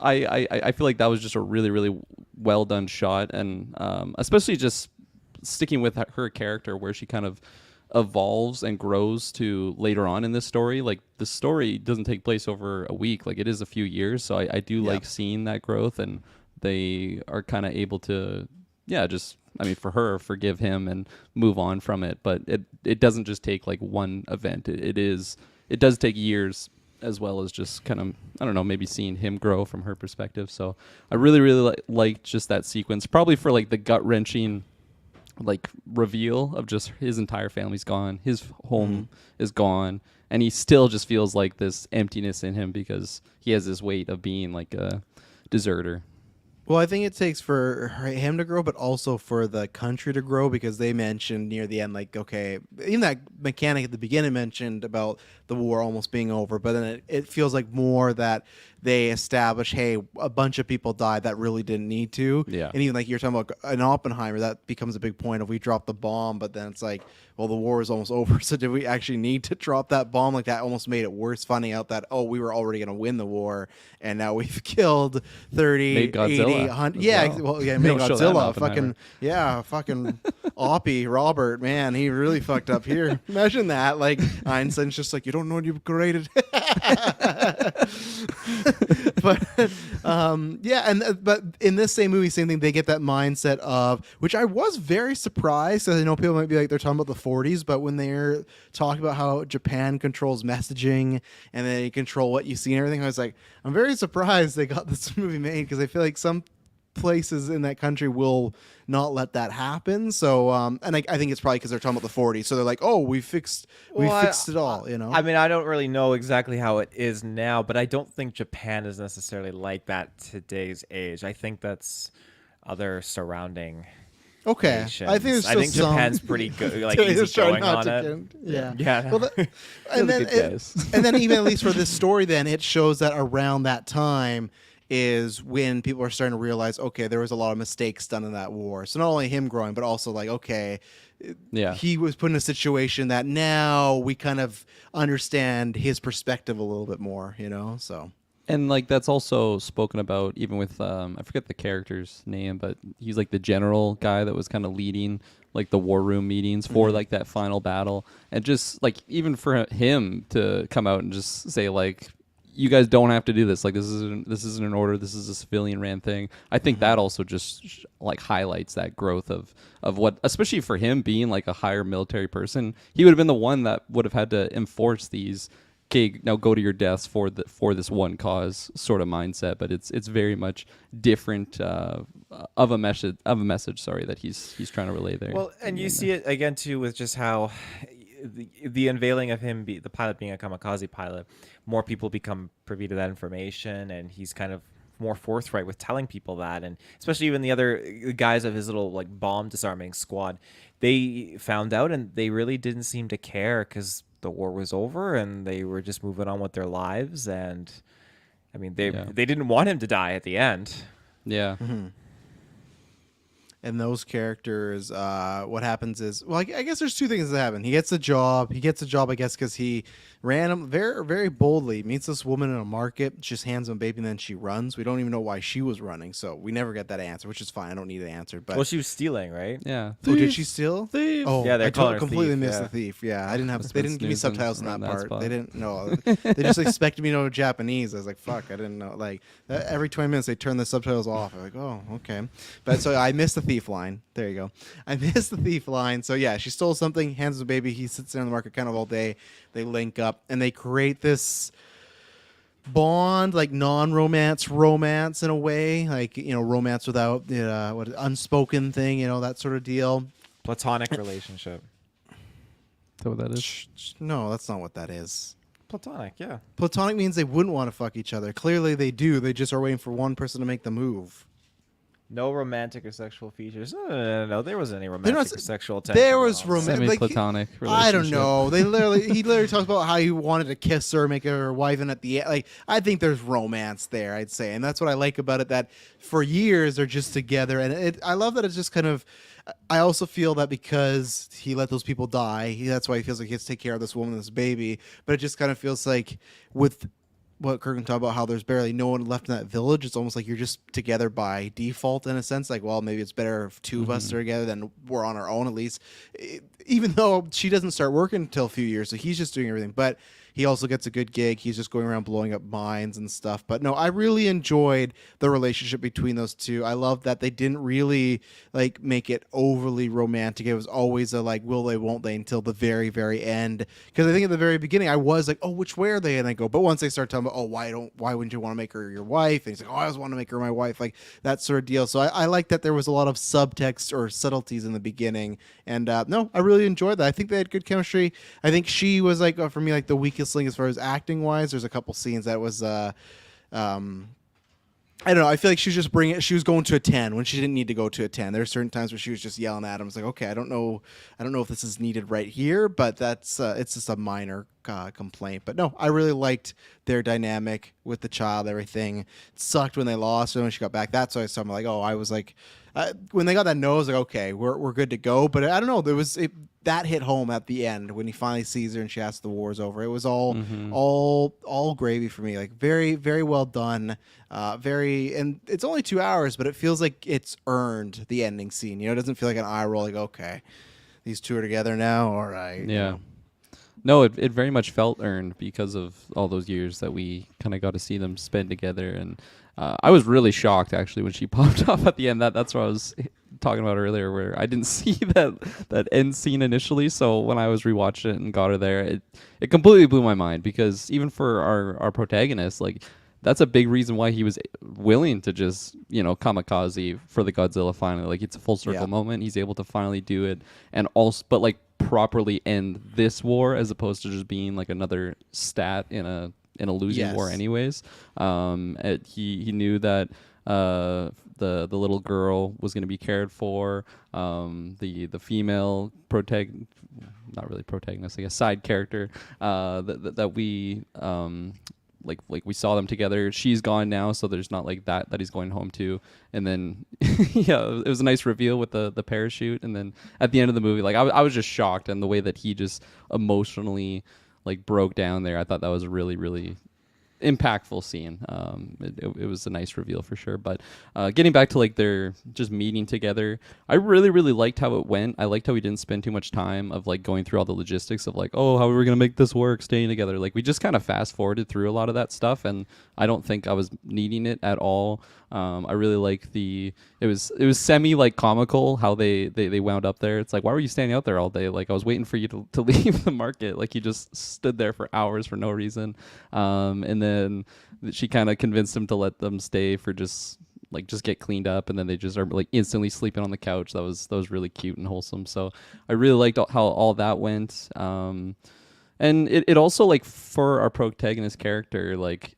I feel like that was just a really really well done shot, and especially just sticking with her character, where she kind of evolves and grows to later on in this story. Like the story doesn't take place over a week, like it is a few years. So I do like seeing that growth, and they are kind of able to just I mean, for her, forgive him and move on from it. But it doesn't just take like one event. It does take years, as well as just kind of, I don't know, maybe seeing him grow from her perspective. So I really, really liked just that sequence, probably for like the gut wrenching like reveal of just his entire family's gone, his home is gone, and he still just feels like this emptiness in him because he has this weight of being like a deserter. Well, I think it takes for him to grow, but also for the country to grow, because they mentioned near the end, like, okay, even that mechanic at the beginning mentioned about the war almost being over, but then it feels like more that they establish, hey, a bunch of people died that really didn't need to. Yeah. And even like you're talking about in Oppenheimer, that becomes a big point of we dropped the bomb, but then it's like, well, the war is almost over. So did we actually need to drop that bomb? Like that almost made it worse, finding out that, oh, we were already going to win the war. And now we've killed 30, Made Godzilla 80, 100. Yeah. well. Well, yeah, They made don't show that in Godzilla. Oppenheimer. Fucking Oppie, Robert, man, he really fucked up here. Imagine that. Like Einstein's just like, you don't know what you've created. But but in this same movie, same thing. They get that mindset of, which I was very surprised. Because I know people might be like they're talking about the 40s, but when they're talking about how Japan controls messaging and they control what you see and everything, I was like, I'm very surprised they got this movie made, because I feel like some places in that country will not let that happen. So and I think it's probably because they're talking about the 40s, so they're like, oh, we fixed it all, you know. I mean, I don't really know exactly how it is now, but I don't think Japan is necessarily like that today's age. I think that's other surrounding Okay, nations. I think there's I still think some Japan's pretty good, like They're just trying easygoing not on to it. yeah. Yeah. Well, and They're then the good guys. and then even at least for this story, then it shows that around that time is when people are starting to realize, okay, there was a lot of mistakes done in that war. So not only him growing, but also like, okay, Yeah. he was put in a situation that now we kind of understand his perspective a little bit more, you know. So And like that's also spoken about even with I forget the character's name, but he's like the general guy that was kind of leading like the war room meetings for like that final battle, and just like even for him to come out and just say like, you guys don't have to do this, like this isn't an order, this is a civilian ran thing. I think that also just like highlights that growth of what, especially for him being like a higher military person, he would have been the one that would have had to enforce these, okay, now go to your deaths for this one cause sort of mindset. But it's very much different of a message that he's trying to relay there. Well, and you see it again too with just how the unveiling of him, the pilot being a kamikaze pilot, more people become privy to that information, and he's kind of more forthright with telling people that. And especially even the other guys of his little like bomb disarming squad, they found out and they really didn't seem to care because the war was over and they were just moving on with their lives. And I mean, they didn't want him to die at the end. Yeah. and those characters, what happens is, well, I guess there's two things that happen. He gets a job. I guess, because he ran him very, very boldly, meets this woman in a market, just hands him a baby, and then she runs. We don't even know why she was running, so we never get that answer, which is fine. I don't need an answer. But Well, she was stealing, right? Yeah. oh, did she steal? Thief. Oh, Yeah, they're I calling her completely thief, missed yeah. the thief. Yeah, I didn't have. Must've They been didn't give me snoozing subtitles in that around that part. spot. They didn't know. They just expected me to know Japanese. I was like, fuck, I didn't know. Like every 20 minutes they turn the subtitles off. I'm like, oh, okay. But so I missed the thief line. There you go. I missed the thief line. So yeah, she stole something, hands the baby. He sits there in the market kind of all day. They link up and they create this bond, like non-romance romance in a way, like, you know, romance without what unspoken thing, you know, that sort of deal. Platonic relationship. Is that what that is? No, that's not what that is. Platonic, yeah. Platonic means they wouldn't want to fuck each other. Clearly they do. They just are waiting for one person to make the move. No romantic or sexual features. No. There wasn't any romantic not- or sexual tension. there was at all. Semi-platonic I don't relationship. know. He literally talks about how he wanted to kiss her, make her wife, and at the end, like, I think there's romance there, I'd say, and that's what I like about it. That for years they're just together, and I love that it's just kind of. I also feel that because he let those people die, that's why he feels like he has to take care of this woman and this baby. But it just kind of feels like with what Kirk can talk about, how there's barely no one left in that village. It's almost like you're just together by default in a sense. Like, well, maybe it's better if two of us are together than we're on our own at least. Even though she doesn't start working until a few years, so he's just doing everything. But he also gets a good gig. He's just going around blowing up mines and stuff. But no, I really enjoyed the relationship between those two. I love that they didn't really like make it overly romantic. It was always a like will they won't they until the very very end. Because I think at the very beginning I was like, oh, which way are they? And I go, but once they start talking about, oh, why wouldn't you want to make her your wife? And he's like, oh, I always want to make her my wife, like that sort of deal. So I like that there was a lot of subtext or subtleties in the beginning. And no, I really enjoyed that. I think they had good chemistry. I think she was like for me like the weakest link as far as acting wise. There's a couple scenes that was um I don't know. I feel like she was just bringing it. She was going to a 10 when she didn't need to go to a 10. There are certain times where she was just yelling at him. It's like, okay, I don't know if this is needed right here, but that's it's just a minor complaint. But no, I really liked their dynamic with the child. Everything it sucked when they lost her when she got back. That's why I'm like, oh, I was like, when they got that nose, like, okay, we're good to go. But I don't know. That hit home at the end when he finally sees her and she asks the war's over. It was all gravy for me. Like very very well done. And it's only 2 hours, but it feels like it's earned the ending scene. You know, it doesn't feel like an eye roll. Like okay, these two are together now. All right. Yeah. You know. No, it very much felt earned because of all those years that we kind of got to see them spend together. And I was really shocked actually when she popped off at the end. That's what I was talking about earlier, where I didn't see that end scene initially. So when I was rewatching it and got her there, it completely blew my mind, because even for our protagonist, like that's a big reason why he was willing to just, kamikaze for the Godzilla finally. Like it's a full circle moment. He's able to finally do it, and also, but like properly end this war as opposed to just being like another stat in a losing war anyways. He knew that the little girl was going to be cared for. The female not really protagonist, like a side character that we like we saw them together. She's gone now, so there's not like that he's going home to. And then yeah, it was a nice reveal with the parachute. And then at the end of the movie, like I was just shocked, and the way that he just emotionally like broke down there, I thought that was a really really impactful scene. It was a nice reveal for sure. But getting back to like their just meeting together, I really really liked how it went. I liked how we didn't spend too much time of like going through all the logistics of like, oh, how are we gonna make this work, staying together. Like we just kind of fast forwarded through a lot of that stuff, and I don't think I was needing it at all. I really like it was semi like comical how they wound up there. It's like, why were you standing out there all day? Like I was waiting for you to leave the market. Like you just stood there for hours for no reason. And then she kind of convinced him to let them stay for just get cleaned up, and then they just are like instantly sleeping on the couch. That was really cute and wholesome. So I really liked how all that went. And it also, like, for our protagonist character, like,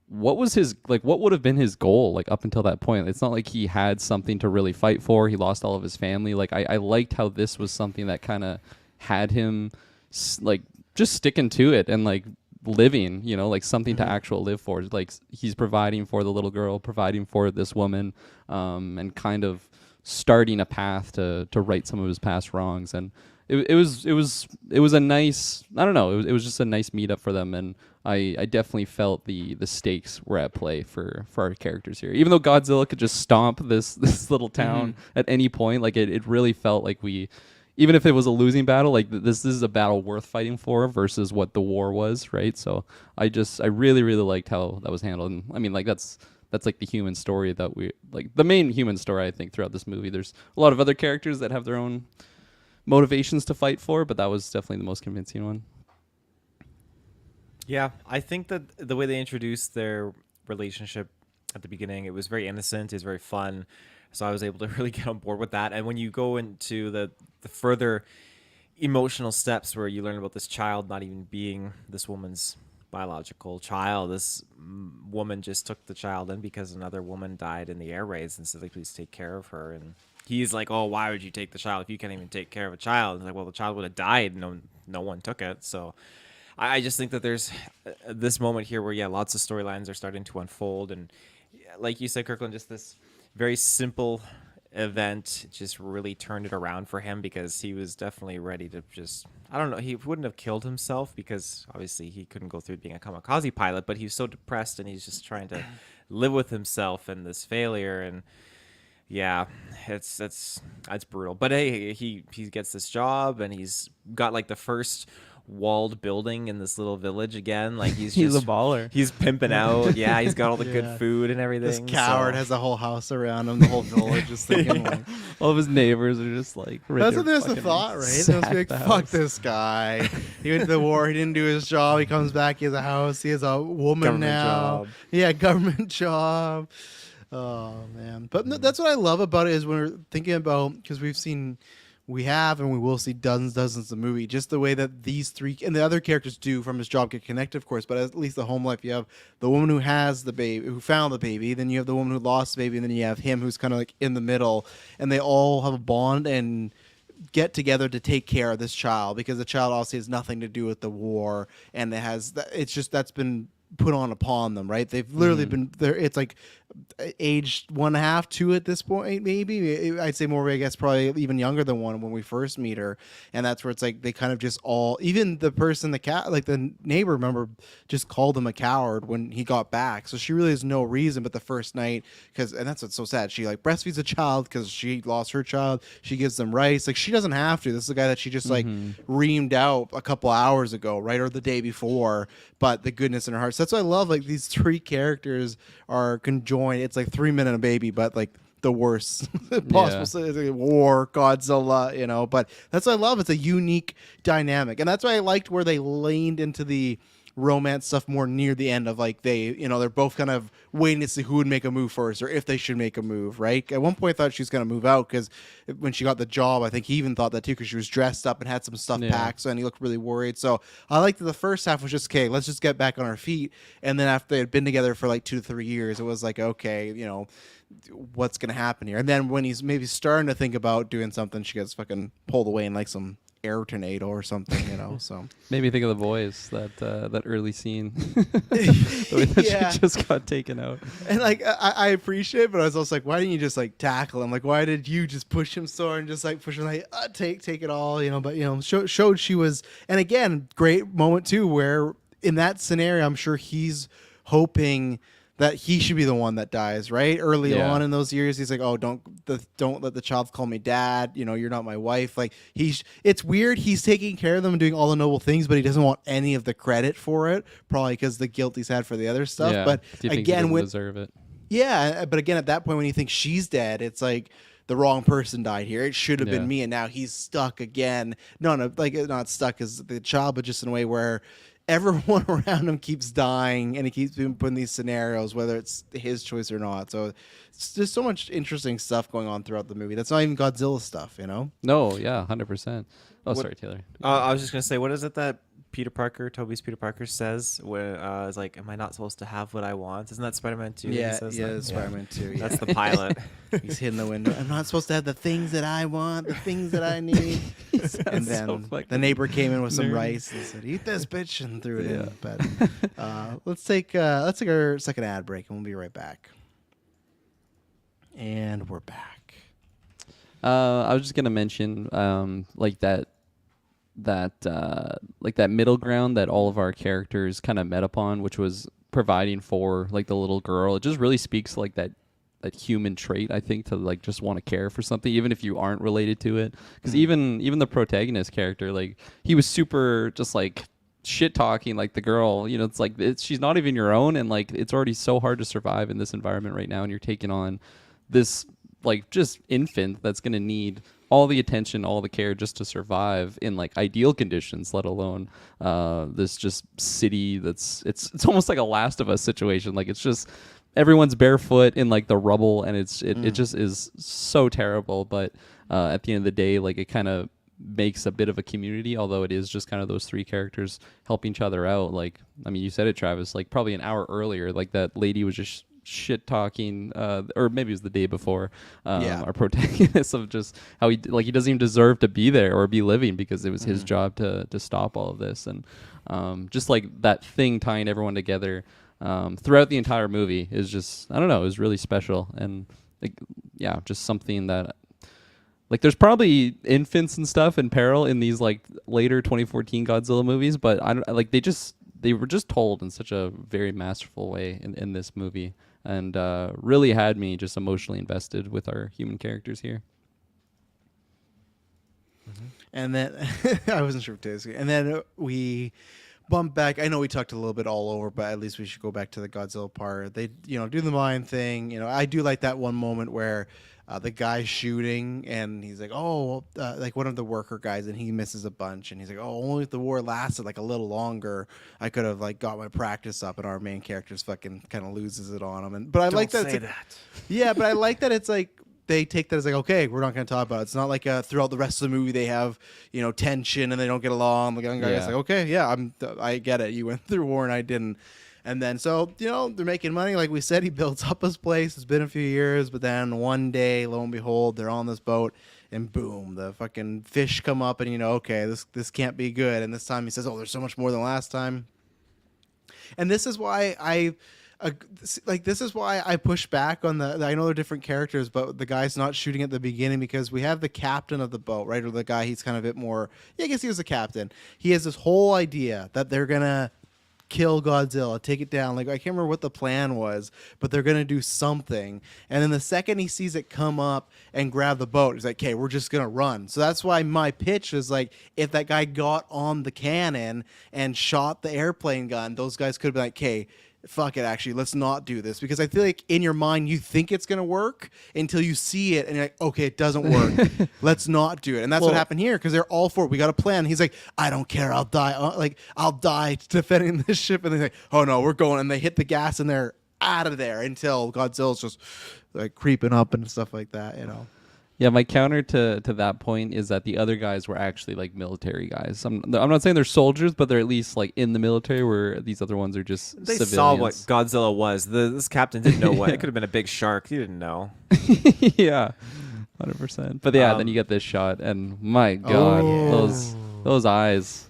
what would have been his goal like up until that point? It's not like he had something to really fight for. He lost all of his family. Like I liked how this was something that kind of had him like just sticking to it and like living, like something to actually live for. Like he's providing for the little girl, providing for this woman, and kind of starting a path to right some of his past wrongs. And it was a nice, I don't know, it was just a nice meetup for them. And I definitely felt the stakes were at play for our characters here. Even though Godzilla could just stomp this little town at any point, like it really felt like even if it was a losing battle, like this is a battle worth fighting for versus what the war was, right? So I really really liked how that was handled. And I mean, like that's like the human story that we like, the main human story I think throughout this movie. There's a lot of other characters that have their own motivations to fight for, but that was definitely the most convincing one. Yeah, I think that the way they introduced their relationship at the beginning, it was very innocent, it was very fun. So I was able to really get on board with that. And when you go into the further emotional steps where you learn about this child not even being this woman's biological child, this woman just took the child in because another woman died in the air raids and said, like, please take care of her. And he's like, oh, why would you take the child if you can't even take care of a child? And like, well, the child would have died. No one took it. So I just think that there's this moment here where, yeah, lots of storylines are starting to unfold. And like you said, Kirkland, just this very simple event just really turned it around for him, because he was definitely ready to just, I don't know, he wouldn't have killed himself because obviously he couldn't go through being a kamikaze pilot, but he was so depressed and he's just trying to live with himself and this failure. And yeah, it's brutal. But hey, he gets this job and he's got like the first walled building in this little village again. Like he's He's a just baller. he's pimping out. Yeah, he's got all the Yeah. good food and This everything. coward so. has a whole house around him, the whole village just thinking like. All of his neighbors are just like. Right That's there what there's the fucking thought, right? They sack must be like, the fuck house. this guy. He went to the war. He didn't do his job. He comes back. He has a house. He has a woman Government now. job. Yeah, government job. Oh man, but that's what I love about it is when we're thinking about because we have and we will see dozens of movies. Just the way that these three and the other characters do from his job get connected, of course. But at least the home life, you have the woman who has the baby, who found the baby. Then you have the woman who lost the baby, and then you have him who's kind of like in the middle, and they all have a bond and get together to take care of this child because the child obviously has nothing to do with the war, and it's just that's been put on upon them, right? They've literally been there. It's like aged 1.5, 2 at this point, maybe. I'd say more, I guess, probably even younger than 1 when we first meet her. And that's where it's like they kind of just all, even the person, the cat, like the neighbor, remember, just called him a coward when he got back. So she really has no reason. But the first night, and that's what's so sad, she like breastfeeds a child because she lost her child. She gives them rice. Like she doesn't have to. This is a guy that she just like reamed out a couple hours ago, right? Or the day before. But the goodness in her heart. So that's why I love like these 3 characters are conjoined. It's like 3 Men and a Baby, but like the worst possible war, Godzilla, But that's what I love. It's a unique dynamic, and that's why I liked where they leaned into the romance stuff more near the end of like they're both kind of waiting to see who would make a move first or if they should make a move, right? At one point I thought she was going to move out because when she got the job, I think he even thought that too because she was dressed up and had some stuff packed, so, and he looked really worried. So I liked that the first half was just, okay, let's just get back on our feet. And then after they had been together for like 2 to 3 years, it was like, okay, what's going to happen here? And then when he's maybe starting to think about doing something, she gets fucking pulled away in like some air tornado or something, so Made me think of The Boys, that early scene. The way that she just got taken out. and like I appreciate it, but I was also like, why didn't you just like tackle him? Like, why did you just push him so hard and just like push him like take it all, but showed she was. And again, great moment too where in that scenario I'm sure he's hoping that he should be the one that dies, right? Early on in those years, he's like, "Oh, don't let the child call me dad. You're not my wife." Like it's weird. He's taking care of them and doing all the noble things, but he doesn't want any of the credit for it. Probably because the guilt he's had for the other stuff. Yeah. But Do you think again, he when deserve it? yeah, but again, at that point when you think she's dead, it's like the wrong person died here. It should have been me, and now he's stuck again. No, like not stuck as the child, but just in a way where everyone around him keeps dying, and he keeps being put in these scenarios, whether it's his choice or not. So it's just so much interesting stuff going on throughout the movie. That's not even Godzilla stuff, No, yeah, 100%. Oh, sorry, Taylor. I was just gonna say, what is it that Toby's Peter Parker says when it's like, "Am I not supposed to have what I want?" Isn't that Spider-Man 2? Yeah, Spider-Man 2. Yeah. That's the pilot. He's hitting the window. I'm not supposed to have the things that I want, the things that I need. And then the neighbor came in with some rice and said, "Eat this, bitch," and threw it in. But let's take our second ad break, and we'll be right back. And we're back. I was just gonna mention like that middle ground that all of our characters kind of met upon, which was providing for like the little girl. It just really speaks like that human trait, I think, to like just want to care for something even if you aren't related to it. Because even the protagonist character, like he was super just like shit talking like the girl, it's like she's not even your own, and like it's already so hard to survive in this environment right now, and you're taking on this like just infant that's going to need all the attention, all the care just to survive in like ideal conditions, let alone this just city it's almost like a Last of Us situation. Like it's just everyone's barefoot in like the rubble, and it just is so terrible. But at the end of the day, like it kind of makes a bit of a community, although it is just kind of those 3 characters helping each other out. Like, I mean, you said it, Travis, like probably an hour earlier, like that lady was just shit talking, or maybe it was the day before, our protagonist, of just how he doesn't even deserve to be there or be living because it was his job to stop all of this. And just like that thing tying everyone together throughout the entire movie is just, I don't know, it was really special. And like, yeah, just something that like there's probably infants and stuff in peril in these like later 2014 Godzilla movies, but I don't like they were just told in such a very masterful way in this movie, and really had me just emotionally invested with our human characters here. And then I wasn't sure if Tay's. And then we bump back. I know we talked a little bit all over, but at least we should go back to the Godzilla part. They, do the mind thing. I do like that one moment where the guy's shooting and he's like, oh, like one of the worker guys, and he misses a bunch, and he's like, oh, only if the war lasted like a little longer, I could have like got my practice up, and our main character's fucking kind of loses it on him. But I like that. Say It's like, that. yeah, but I like that it's like they take that as like, okay, we're not going to talk about it. It's not like throughout the rest of the movie they have tension and they don't get along. The young guy's Yeah. like, okay, yeah, I get it. You went through war and I didn't. And then so they're making money. Like we said, he builds up his place. It's been a few years, but then one day, lo and behold, they're on this boat, and boom, the fucking fish come up, and okay, this can't be good. And this time he says, oh, there's so much more than last time. And this is why this is why I push back on I know they're different characters, but the guy's not shooting at the beginning, because we have the captain of the boat, right? Or the guy, he's kind of a bit more, I guess he was the captain. He has this whole idea that they're going to kill Godzilla, take it down. Like, I can't remember what the plan was, but they're going to do something. And then the second he sees it come up and grab the boat, he's like, okay, we're just going to run. So that's why my pitch is like, if that guy got on the cannon and shot the airplane gun, those guys could have been like, okay, fuck it, actually, let's not do this. Because I feel like in your mind, you think it's going to work until you see it and you're like, okay, it doesn't work. Let's not do it. And that's what happened here, because they're all for it. We got a plan. He's like, I don't care. I'll die. I'll die defending this ship. And they're like, oh no, we're going. And they hit the gas and they're out of there until Godzilla's just like creeping up and stuff like that, Yeah, my counter to that point is that the other guys were actually like military guys. I'm not saying they're soldiers, but they're at least like in the military, where these other ones are just They civilians. saw what Godzilla was. This captain didn't know what. It could have been a big shark. He didn't know. Yeah, 100%. But yeah, then you get this shot, and my God, Oh. those eyes!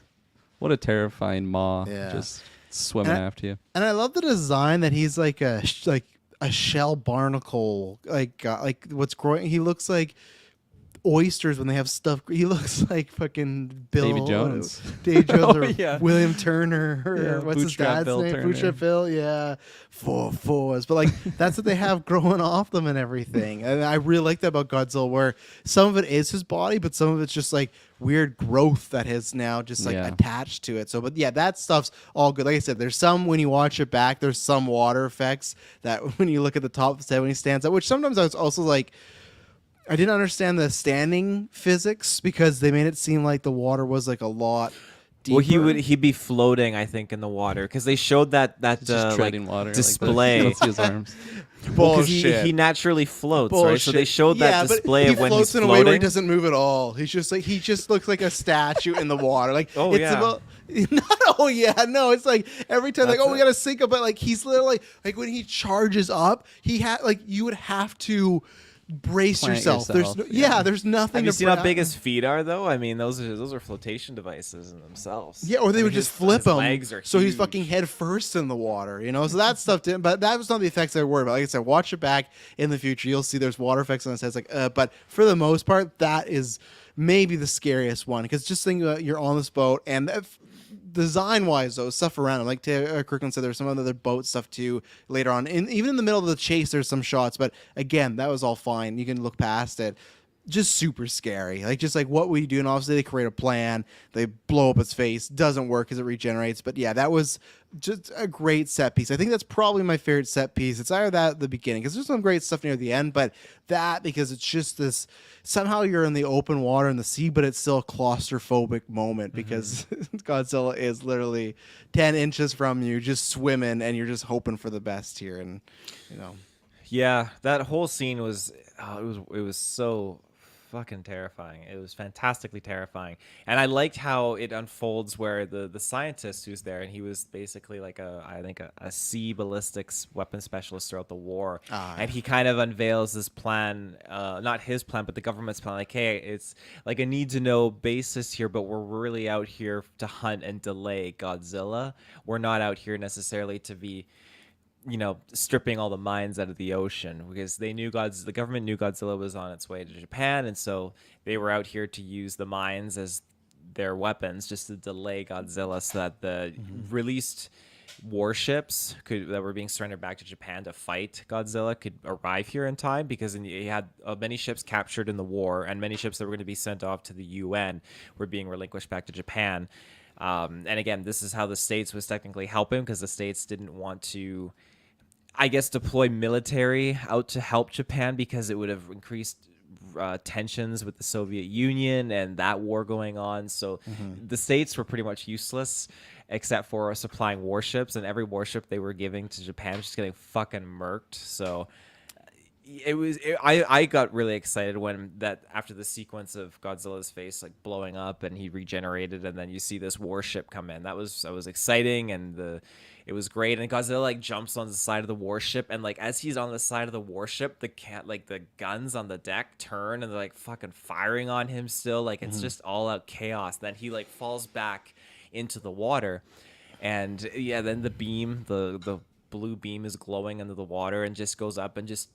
What a terrifying maw, Yeah. just swimming after you. And I love the design that he's like a shell barnacle, like what's growing. He looks like oysters when they have stuff. He looks like fucking Bill Davy Jones. Dave Jones, or yeah. William Turner, or Yeah, what's his Bootstrap dad's Bill name? Turner. Bootstrap Bill, yeah, fours. But like that's what they have growing off them and everything. And I really like that about Godzilla, where some of it is his body, but some of it's just like weird growth that has now just like attached to it. So, but yeah, that stuff's all good. Like I said, there's some, when you watch it back, there's some water effects that when you look at the top of his head when he stands up, which sometimes I was also like, I didn't understand the standing physics, because they made it seem like the water was like a lot deeper. Well, he'd be floating, I think, in the water, because they showed that Just like treading water. display. Like you don't see his arms. Because Bullshit. he naturally floats, right? So they showed Yeah, that but display he of when floats he's in a way where he floating. doesn't move at all. He just looks like a statue in the water. Like Oh, it's yeah. about no, yeah, no. It's like every time, like, That's oh, we it. gotta sink him, but like he's literally like when he charges up, he had like you would have to brace Plant yourself. yourself, There's yeah. there's nothing. Have you to seen how big his feet are, though? I mean, those are flotation devices in themselves. Yeah, or they I would mean, just his- flip his him, legs are so he's huge. fucking head first in the water, So that stuff didn't. But that was not the effects I worried about. Like I said, watch it back in the future. You'll see there's water effects on his head. It's like, but for the most part, that is maybe the scariest one, because just think about you're on this boat, and design wise though, stuff around him, like Kirkland said, there's some other boat stuff too later on. Even in the middle of the chase, there's some shots, but again, that was all fine. You can look past it. Just super scary. Like, just like what we do. And obviously they create a plan. They blow up its face. Doesn't work because it regenerates. But yeah, that was just a great set piece. I think that's probably my favorite set piece. It's either that at the beginning, because there's some great stuff near the end, but that, because it's just this, somehow you're in the open water in the sea, but it's still a claustrophobic moment, because Godzilla is literally 10 inches from you, just swimming, and you're just hoping for the best here. And, Yeah, that whole scene was it was so fucking terrifying. It was fantastically terrifying. And I liked how it unfolds, where the scientist who's there, and he was basically like a sea ballistics weapon specialist throughout the war. And he kind of unveils this plan, not his plan, but the government's plan. Like, hey, it's like a need to know basis here, but we're really out here to hunt and delay Godzilla. We're not out here necessarily to be, stripping all the mines out of the ocean, because they knew the government knew Godzilla was on its way to Japan, and so they were out here to use the mines as their weapons, just to delay Godzilla, so that the released warships that were being surrendered back to Japan to fight Godzilla could arrive here in time, because you had many ships captured in the war, and many ships that were going to be sent off to the UN were being relinquished back to Japan. And again, this is how the States was technically helping, because the States didn't want to, I guess, deploy military out to help Japan, because it would have increased tensions with the Soviet Union and that war going on. So the States were pretty much useless except for supplying warships, and every warship they were giving to Japan was just getting fucking murked. So I got really excited when that after the sequence of Godzilla's face like blowing up and he regenerated, and then you see this warship come in. That was exciting, and it was great. And Godzilla like jumps on the side of the warship, and like as he's on the side of the warship, the guns on the deck turn and they're like fucking firing on him still. Like it's just all out chaos. Then he like falls back into the water, and yeah, then the blue beam is glowing under the water and just goes up and just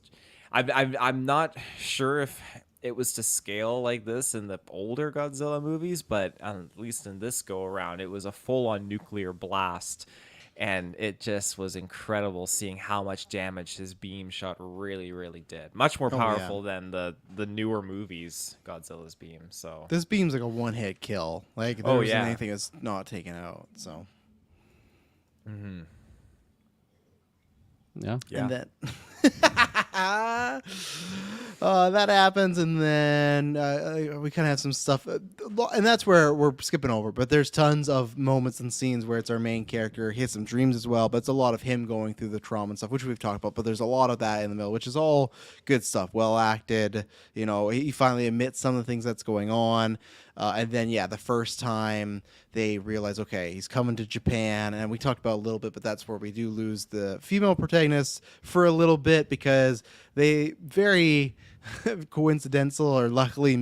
I'm not sure if it was to scale like this in the older Godzilla movies, but at least in this go around, it was a full-on nuclear blast, and it just was incredible seeing how much damage his beam shot really, really did. Much more powerful than the newer movies, Godzilla's beam. So This beam's like a one-hit kill. Like there isn't anything that's not taken out. So. Yeah. And then that happens, and then we kind of have some stuff, and that's where we're skipping over. But there's tons of moments and scenes where it's our main character. He has some dreams as well, but it's a lot of him going through the trauma and stuff, which we've talked about. But there's a lot of that in the middle, which is all good stuff, well acted. You know, he finally admits some of the things that's going on. And then, the first time they realize, okay, he's coming to Japan, and we talked about a little bit, but that's where we do lose the female protagonist for a little bit, because they very coincidental or luckily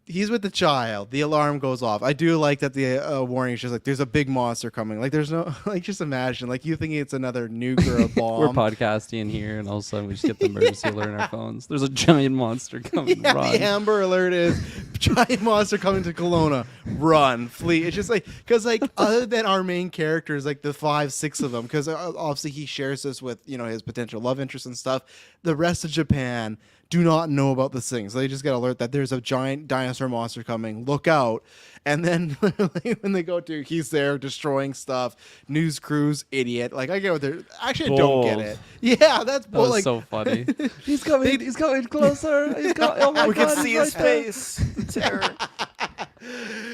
he's with the child. The alarm goes off. I do like that the warning is just like, there's a big monster coming. Like, there's no, like, just imagine, like, you thinking it's another nuclear bomb. We're podcasting here, and all of a sudden we just get the emergency alert on our phones. There's a giant monster coming. Yeah, Run. the Amber Alert is giant monster coming to Kelowna. Run, flee. It's just like, because like other than our main characters, like the 5-6 of them, because obviously he shares this with his potential love interest and stuff. The rest of Japan do not know about this thing, so they just get alert that there's a giant dinosaur monster coming. Look out! And then when they go to, he's there destroying stuff. News crews, idiot. Like I get what they're actually. I don't get it. Yeah, that's That was like so funny. He's coming. He's coming closer. Oh my we God, can see he's his right there. face. The terror.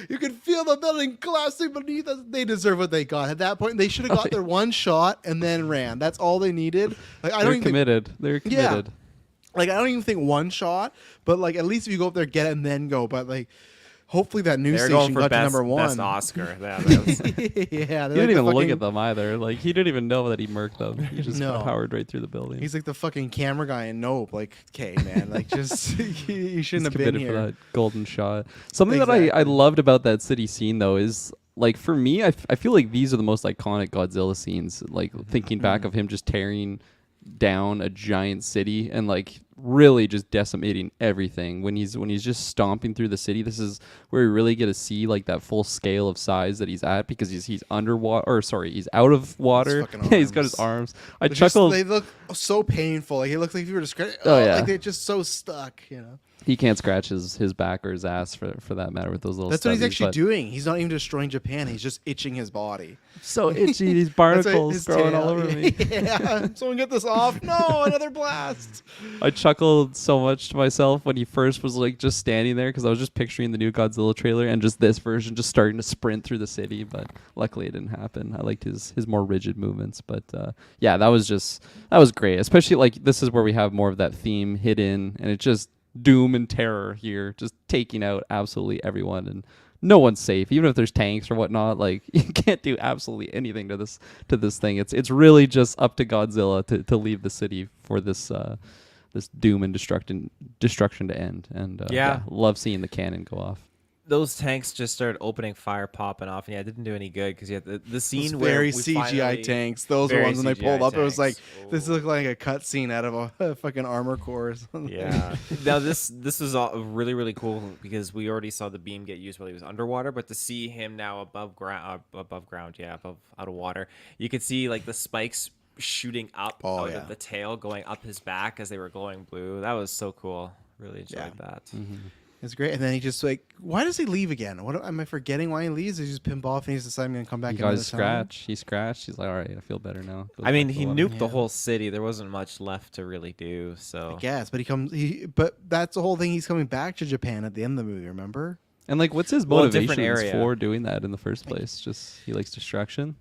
You can feel the building collapsing beneath us. They deserve what they got. At that point, they should have got their one shot and then ran. That's all they needed. Like They're committed. They're committed. Like I don't even think one shot, but like at least if you go up there, get it, and then go. But like, hopefully that news They're station going for got to best, number one. best Oscar. Yeah, He didn't even look at them either. Like he didn't even know that he murked them. He just powered right through the building. He's like the fucking camera guy in Nope. Like, okay, man, like just you shouldn't have He's been committed here. for that golden shot. Something Exactly. that I loved about that city scene though is like for me, I feel like these are the most iconic Godzilla scenes. Like thinking back of him just tearing down a giant city and like really just decimating everything when he's just stomping through the city. This is where we really get to see like that full scale of size that he's at, because he's underwater, or sorry, he's out of water. He's got his arms. I chuckled. They look so painful. Like he looks like if you were to scratch. Yeah. Like they're just so stuck. He can't scratch his back or his ass for that matter with those little. That's what he's stubbies, actually but doing. He's not even destroying Japan. He's just itching his body. So itchy. These barnacles his growing tail. all over me. Yeah. Someone get this off. No, another blast. I chuckled so much to myself when he first was like just standing there, because I was just picturing the new Godzilla trailer and just this version just starting to sprint through the city, but luckily it didn't happen. I liked his more rigid movements, but yeah, that was great. Especially like this is where we have more of that theme hidden, and it's just doom and terror here, just taking out absolutely everyone, and no one's safe, even if there's tanks or whatnot. Like you can't do absolutely anything to this thing. It's really just up to Godzilla to leave the city for this doom and destruction to end. And love seeing the cannon go off. those tanks just started opening fire, popping off, and yeah, it didn't do any good because the Those scene where very we CGI finally, tanks. Those are very ones when they pulled CGI up. It was like tanks. this Oh. looked like a cutscene out of a fucking armor core or something. Yeah. Now this was all really really cool because we already saw the beam get used while he was underwater, but to see him now above ground, yeah, above out of water, you could see like the spikes shooting up out yeah. of the tail, going up his back as they were glowing blue. That was so cool. Really enjoyed that. It's great. And then he just like, why does he leave again? What am I forgetting? Why he leaves? He just pimp off and he's deciding going to come back. He got his scratch. He scratched. He's like, all right, I feel better now. Goes I mean, back to he the water. nuked the whole city. There wasn't much left to really do. So I guess, but but that's the whole thing. He's coming back to Japan at the end of the movie. Remember? And like, what's his Well, a different motivations area. for doing that in the first place? Just he likes destruction.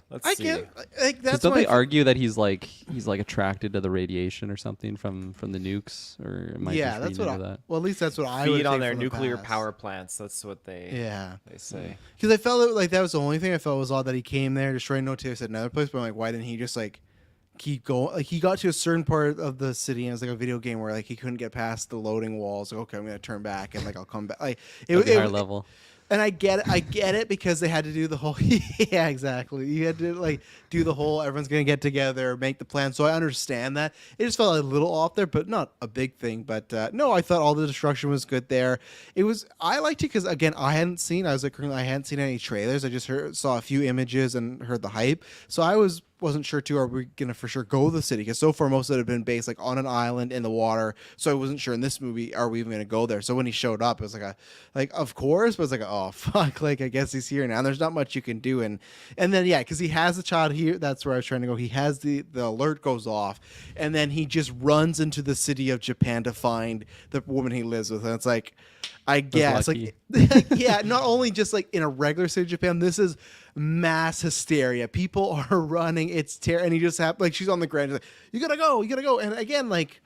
let's I see. get like 'Cause that's don't why they argue that he's like attracted to the radiation or something from the nukes? Or am I Yeah, just that's reading what. into that? Well, at least that's what I would Feed on take their from the nuclear past. power plants. That's what they Yeah, say. because I felt like that was the only thing I felt was odd that he came there, destroyed no taste at another place. But I'm like, why didn't he just like keep going? Like he got to a certain part of the city, and it was like a video game where like he couldn't get past the loading walls. Like, okay, I'm gonna turn back and like I'll come back. Like That'd be higher level. And I get it because they had to do the whole yeah, exactly. You had to like do the whole everyone's gonna get together, make the plan. So I understand that. It just felt a little off there, but not a big thing. But no, I thought all the destruction was good there. I liked it because again, I hadn't seen any trailers. I just saw a few images and heard the hype. So I wasn't sure too. Are we gonna for sure go to the city? Because so far most of it had been based like on an island in the water. So I wasn't sure in this movie are we even gonna go there. So when he showed up, it was like of course, but it's like oh fuck, like I guess he's here now. And there's not much you can do. And then yeah, because he has the child here. That's where I was trying to go. He has the alert goes off, and then he just runs into the city of Japan to find the woman he lives with. And it's like I guess lucky. like yeah, not only just like in a regular city of Japan, this is mass hysteria. People are running. It's and he just like she's on the ground. She's like, you gotta go. And again, like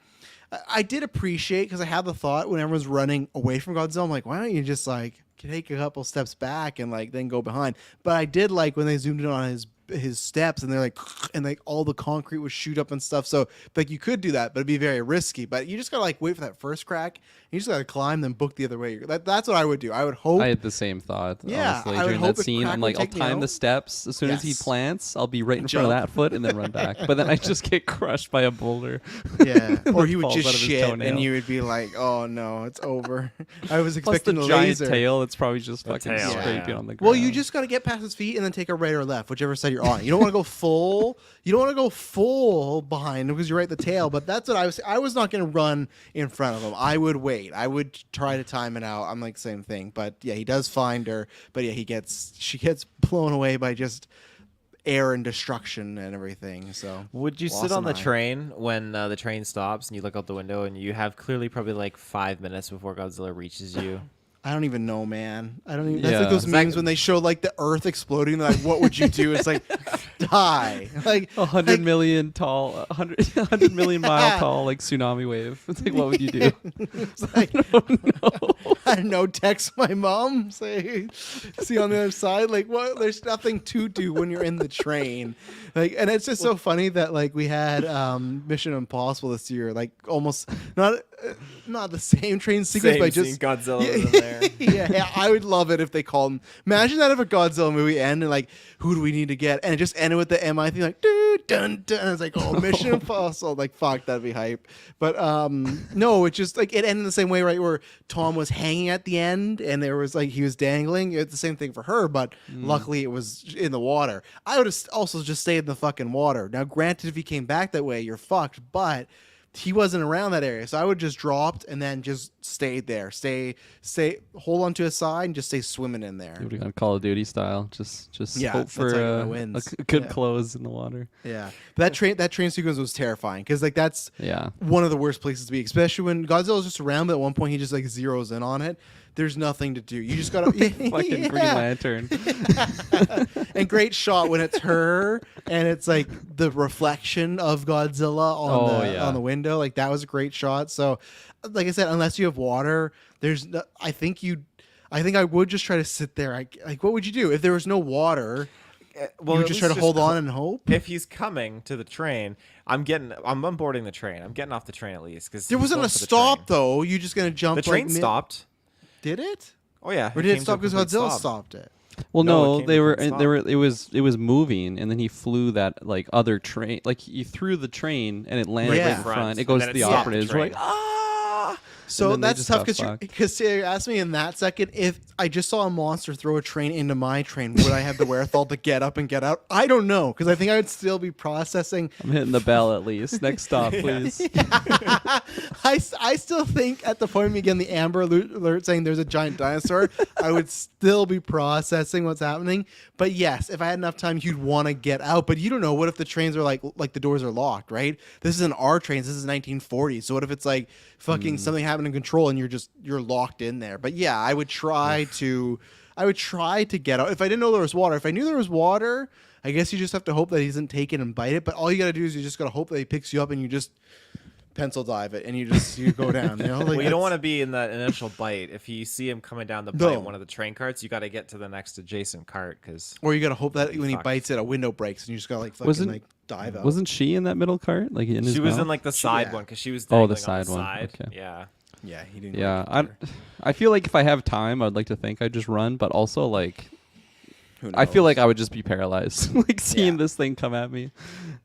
I did appreciate because I had the thought when everyone's running away from Godzilla, I'm like, why don't you just like take a couple steps back and like then go behind? But I did like when they zoomed in on his steps and they're like and like all the concrete would shoot up and stuff. So like you could do that, but it'd be very risky. But you just gotta like wait for that first crack. You just gotta climb, then book the other way. That's what I would do. I would hope. I had the same thought. Yeah, honestly, I would during hope that a scene, crack I'm would like, I'll take me time the out. steps. As soon as he Yes. plants, I'll be right in front of Jump. that foot and then run back. But then I just get crushed by a boulder. Yeah, or he would falls just out of his shit, toenail. and you would be like, "Oh no, it's over." I was Plus expecting the a giant laser. tail, it's probably just The fucking tail, scraping yeah. on the ground. Well, you just got to get past his feet and then take a right or left, whichever side you're on. You don't want to go full. You don't want to go full behind him because you're right the tail. But that's what I was not going to run in front of him. I would wait. I would try to time it out. I'm like same thing. But yeah, he does find her. But yeah, she gets blown away by just air and destruction and everything. So Would you sit lost on an the eye. train when the train stops and you look out the window and you have clearly probably like 5 minutes before Godzilla reaches you? I don't even know, man. I don't even. That's Yeah. like those It's like- memes when they show like the Earth exploding. They're like, what would you do? It's like die. Like 100 like, million tall, 100 million mile tall, like tsunami wave. It's like, what would you do? It's like, I don't know. Text my mom. Say, see on the other side. Like, what? There's nothing to do when you're in the train. Like, and it's just so funny that like we had Mission Impossible this year. Like, almost not the same train sequence, but Same just scene, Godzilla yeah, was in there. yeah, I would love it if they called him. Imagine that if a Godzilla movie ended like, who do we need to get? And it just ended with the MI thing, like, dun, dun, dun. It's like, oh, Mission Impossible. Like, fuck, that'd be hype. But no, it just like it ended the same way, right? Where Tom was hanging at the end, and there was like he was dangling. It's the same thing for her, but luckily it was in the water. I would have also just stayed in the fucking water. Now, granted, if he came back that way, you're fucked. But he wasn't around that area, so I would just dropped and then just stayed there. Stay, hold on to his side and just stay swimming in there. You would have gone Call of Duty style. Just Yeah, hope that's for how you know wins. a good Yeah. close in the water. Yeah, but that train sequence was terrifying because like that's Yeah. one of the worst places to be, especially when Godzilla's just around. But at one point, he just like zeroes in on it. There's nothing to do. You just gotta Fucking Green Lantern. And great shot when it's her and it's like the reflection of Godzilla on the window. Like that was a great shot. So, like I said, unless you have water, there's no, I think I would just try to sit there. Like what would you do if there was no water? Well, You would at just try to least hold on and hope. If he's coming to the train, I'm boarding the train. I'm getting off the train at least because There wasn't a stop though. You just gonna jump. The train like, stopped. Did it? Oh yeah. Or he did it came to stop a because complete Godzilla stop. stopped it? Well, No, it no, came they to a were, complete they were. It was moving, and then he flew that like other train. Like he threw the train, and it landed Yeah. right in front. It And goes then to it the stopped the operatives. We're like, train. ah. So then they that's just tough got because fucked. you asked me in that second, if I just saw a monster throw a train into my train, would I have the wherewithal to get up and get out? I don't know, because I think I would still be processing. I'm hitting the bell at least. Next stop, please. I still think at the point of me getting the Amber Alert saying there's a giant dinosaur, I would still be processing what's happening. But yes, if I had enough time, you'd want to get out. But you don't know. What if the trains are like the doors are locked, right? This isn't our trains. This is 1940. So what if it's like fucking something happened in control and you're locked in there? But yeah, I would try to get out. If I didn't know there was water, if I knew there was water, I guess you just have to hope that he doesn't take it and bite it. But all you gotta do is you just gotta hope that he picks you up and you just pencil dive it and you go down. You know, like Well, you don't want to be in that initial bite. If you see him coming down the bite, one of the train carts, you got to get to the next adjacent cart because. or you gotta hope that when he fucked. bites it, a window breaks and you just gotta like fucking Wasn't- like dive out. Wasn't she in that middle cart? Like in his She was mouth? in like the side yeah. one because she was Oh, the dangling on side one. side. Okay. Yeah. Yeah, he didn't. Yeah, really get I feel like if I have time, I'd like to think I'd just run, but also like Who I feel knows? like I would just be paralyzed, like seeing Yeah. this thing come at me.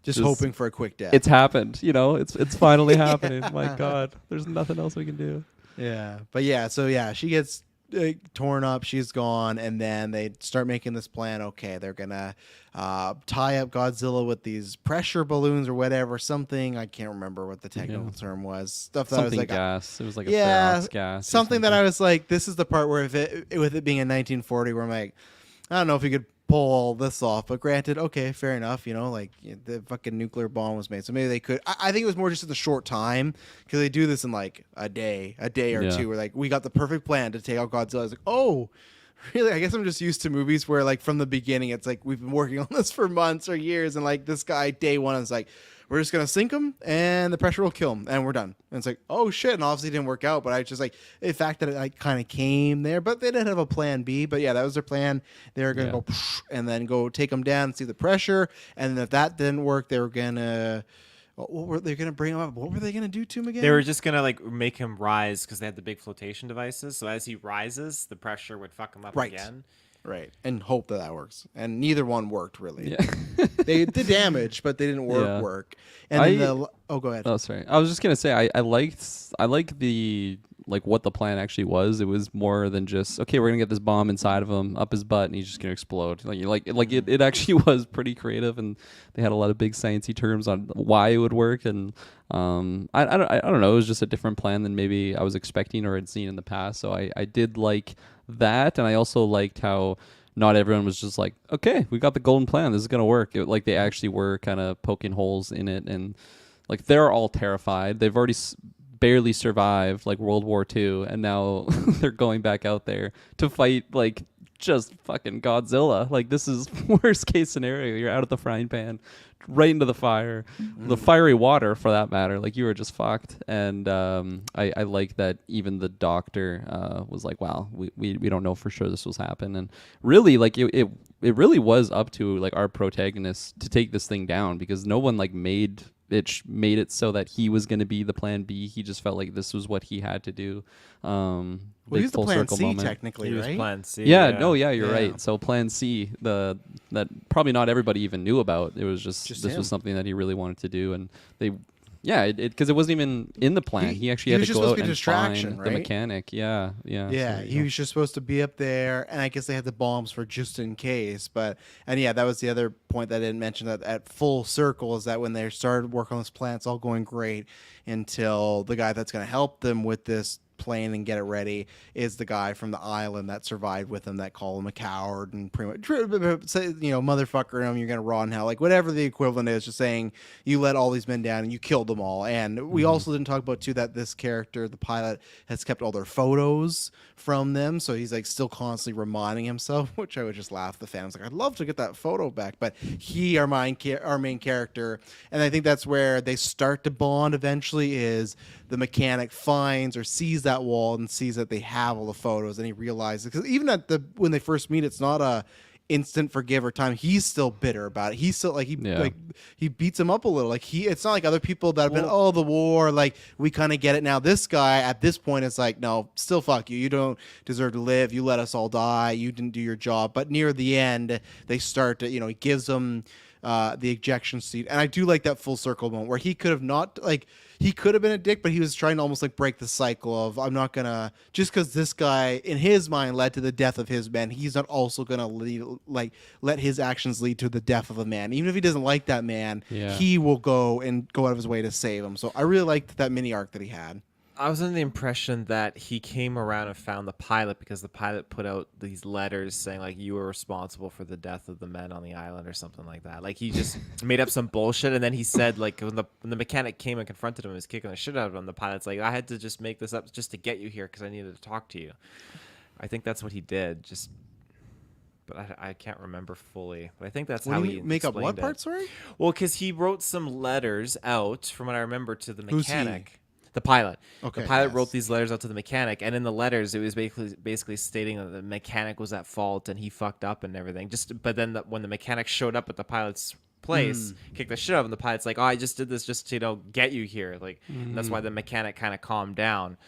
just hoping for a quick death. It's happened, you know. It's finally happening. My God, there's nothing else we can do. Yeah, but yeah, so yeah, she gets torn up, she's gone, and then they start making this plan. Okay, they're gonna tie up Godzilla with these pressure balloons or whatever, something. I can't remember what the technical term was. Stuff that I was Something like, gas. It was like a yeah, Ferox gas. or something that I was like, this is the part where if with it being in 1940, where I'm like, I don't know if you could pull all this off, but granted, okay, fair enough. You know, like the fucking nuclear bomb was made, so maybe they could. I think it was more just in the short time because they do this in like a day or Yeah. two. Where like we got the perfect plan to take out Godzilla. I was like, oh. Really, I guess I'm just used to movies where, like, from the beginning, it's like we've been working on this for months or years, and like this guy, day one, is like, we're just gonna sink him, and the pressure will kill him, and we're done. And it's like, oh shit, and obviously it didn't work out. But I just like the fact that it like kind of came there, but they didn't have a plan B. But yeah, that was their plan. They were gonna Yeah. go and then go take him down, see the pressure, and then if that didn't work, they were gonna. What were they gonna bring him up? What were they gonna do to him again? They were just gonna like make him rise because they had the big flotation devices. So as he rises, the pressure would fuck him up Right. again. right, and hope that works. And neither one worked really. Yeah. They did damage, but they didn't Yeah. work. And then go ahead. Oh, sorry. I was just gonna say I liked the like what the plan actually was. It was more than just okay, we're gonna get this bomb inside of him up his butt and he's just gonna explode. It actually was pretty creative and they had a lot of big sciencey terms on why it would work and I don't know. It was just a different plan than maybe I was expecting or had seen in the past. So I did like that and I also liked how not everyone was just like, okay, we got the golden plan. This is gonna work. Like they actually were kind of poking holes in it, and like they're all terrified. They've already barely survived like World War II, and now they're going back out there to fight like just fucking Godzilla. Like this is worst case scenario. You're out of the frying pan, right into the fire, the fiery water for that matter. Like you were just fucked. And I like that even the doctor was like, wow, we don't know for sure this was happen. And really like it really was up to like our protagonist to take this thing down because no one like made it so that he was going to be the plan B. He just felt like this was what he had to do. Well, Big he's the full plan circle C moment. technically, He was right? plan C. Yeah, no, yeah, you're Yeah. right. So Plan C, that probably not everybody even knew about. It was just this him. was something that he really wanted to do, and they, yeah, because it wasn't even in the plan. He actually he had was to just go supposed out to be and distraction, find right? the mechanic. Yeah. Yeah, so, he was just supposed to be up there, and I guess they had the bombs for just in case. And yeah, that was the other point that I didn't mention that at full circle is that when they started working on this plan, it's all going great until the guy that's going to help them with this plane and get it ready is the guy from the island that survived with him that call him a coward and pretty much say, motherfucker him, you're gonna rot in hell, like whatever the equivalent is, just saying you let all these men down and you killed them all. And we also didn't talk about too that this character, the pilot, has kept all their photos from them, so he's like still constantly reminding himself, which I would just laugh at the fans like, I'd love to get that photo back. But our main character, and I think that's where they start to bond eventually, is the mechanic finds or sees that wall and sees that they have all the photos, and he realizes, because even when they first meet, it's not a instant forgive or time, he's still bitter about it. He's still like Yeah. like he beats him up a little. Like it's not like other people that have been, Well- oh, the war, like we kind of get it now. This guy at this point is like, no, still fuck you. You don't deserve to live. You let us all die. You didn't do your job. But near the end, they start to, he gives them the ejection seat, and I do like that full circle moment where he could have not, like, he could have been a dick, but he was trying to almost like break the cycle of, I'm not gonna, just because this guy in his mind led to the death of his men, he's not also gonna let his actions lead to the death of a man. Even if he doesn't like that man, he will go out of his way to save him. So I really liked that mini arc that he had. I was under the impression that he came around and found the pilot because the pilot put out these letters saying like you were responsible for the death of the men on the island or something like that. Like he just made up some bullshit, and then he said like when the mechanic came and confronted him, he was kicking the shit out of him. The pilot's like, I had to just make this up just to get you here because I needed to talk to you. I think that's what he did. But I can't remember fully. But I think that's how he make up what explained part? it. Sorry. Well, because he wrote some letters out, from what I remember, to the Who's he? mechanic. The pilot. Okay, The pilot yes. wrote these letters out to the mechanic, and in the letters, it was basically stating that the mechanic was at fault and he fucked up and everything. But then when the mechanic showed up at the pilot's place, kicked the shit out of him, the pilot's like, "Oh, I just did this just to get you here." Like that's why the mechanic kind of calmed down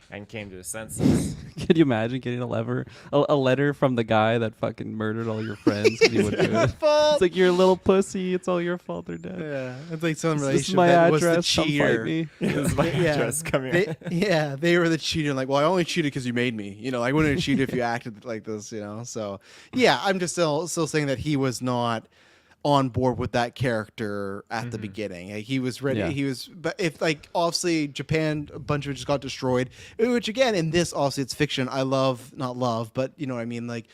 and came to his senses. Can you imagine getting a letter from the guy that fucking murdered all your friends? 'Cause he would do it. It's like, you're a little pussy. It's all your fault. They're dead. Yeah, it's like some This is relationship my that was the address. Come cheater. fight me. This is my address. Come here. They were the cheater. Like, well, I only cheated because you made me. I wouldn't have cheated if you acted like this. So yeah, I'm just still saying that he was not on board with that character at the beginning. Like, he was ready. Yeah. But if like obviously Japan, a bunch of it just got destroyed. Which again, in this obviously it's fiction. I not love, but you know what I mean. Like,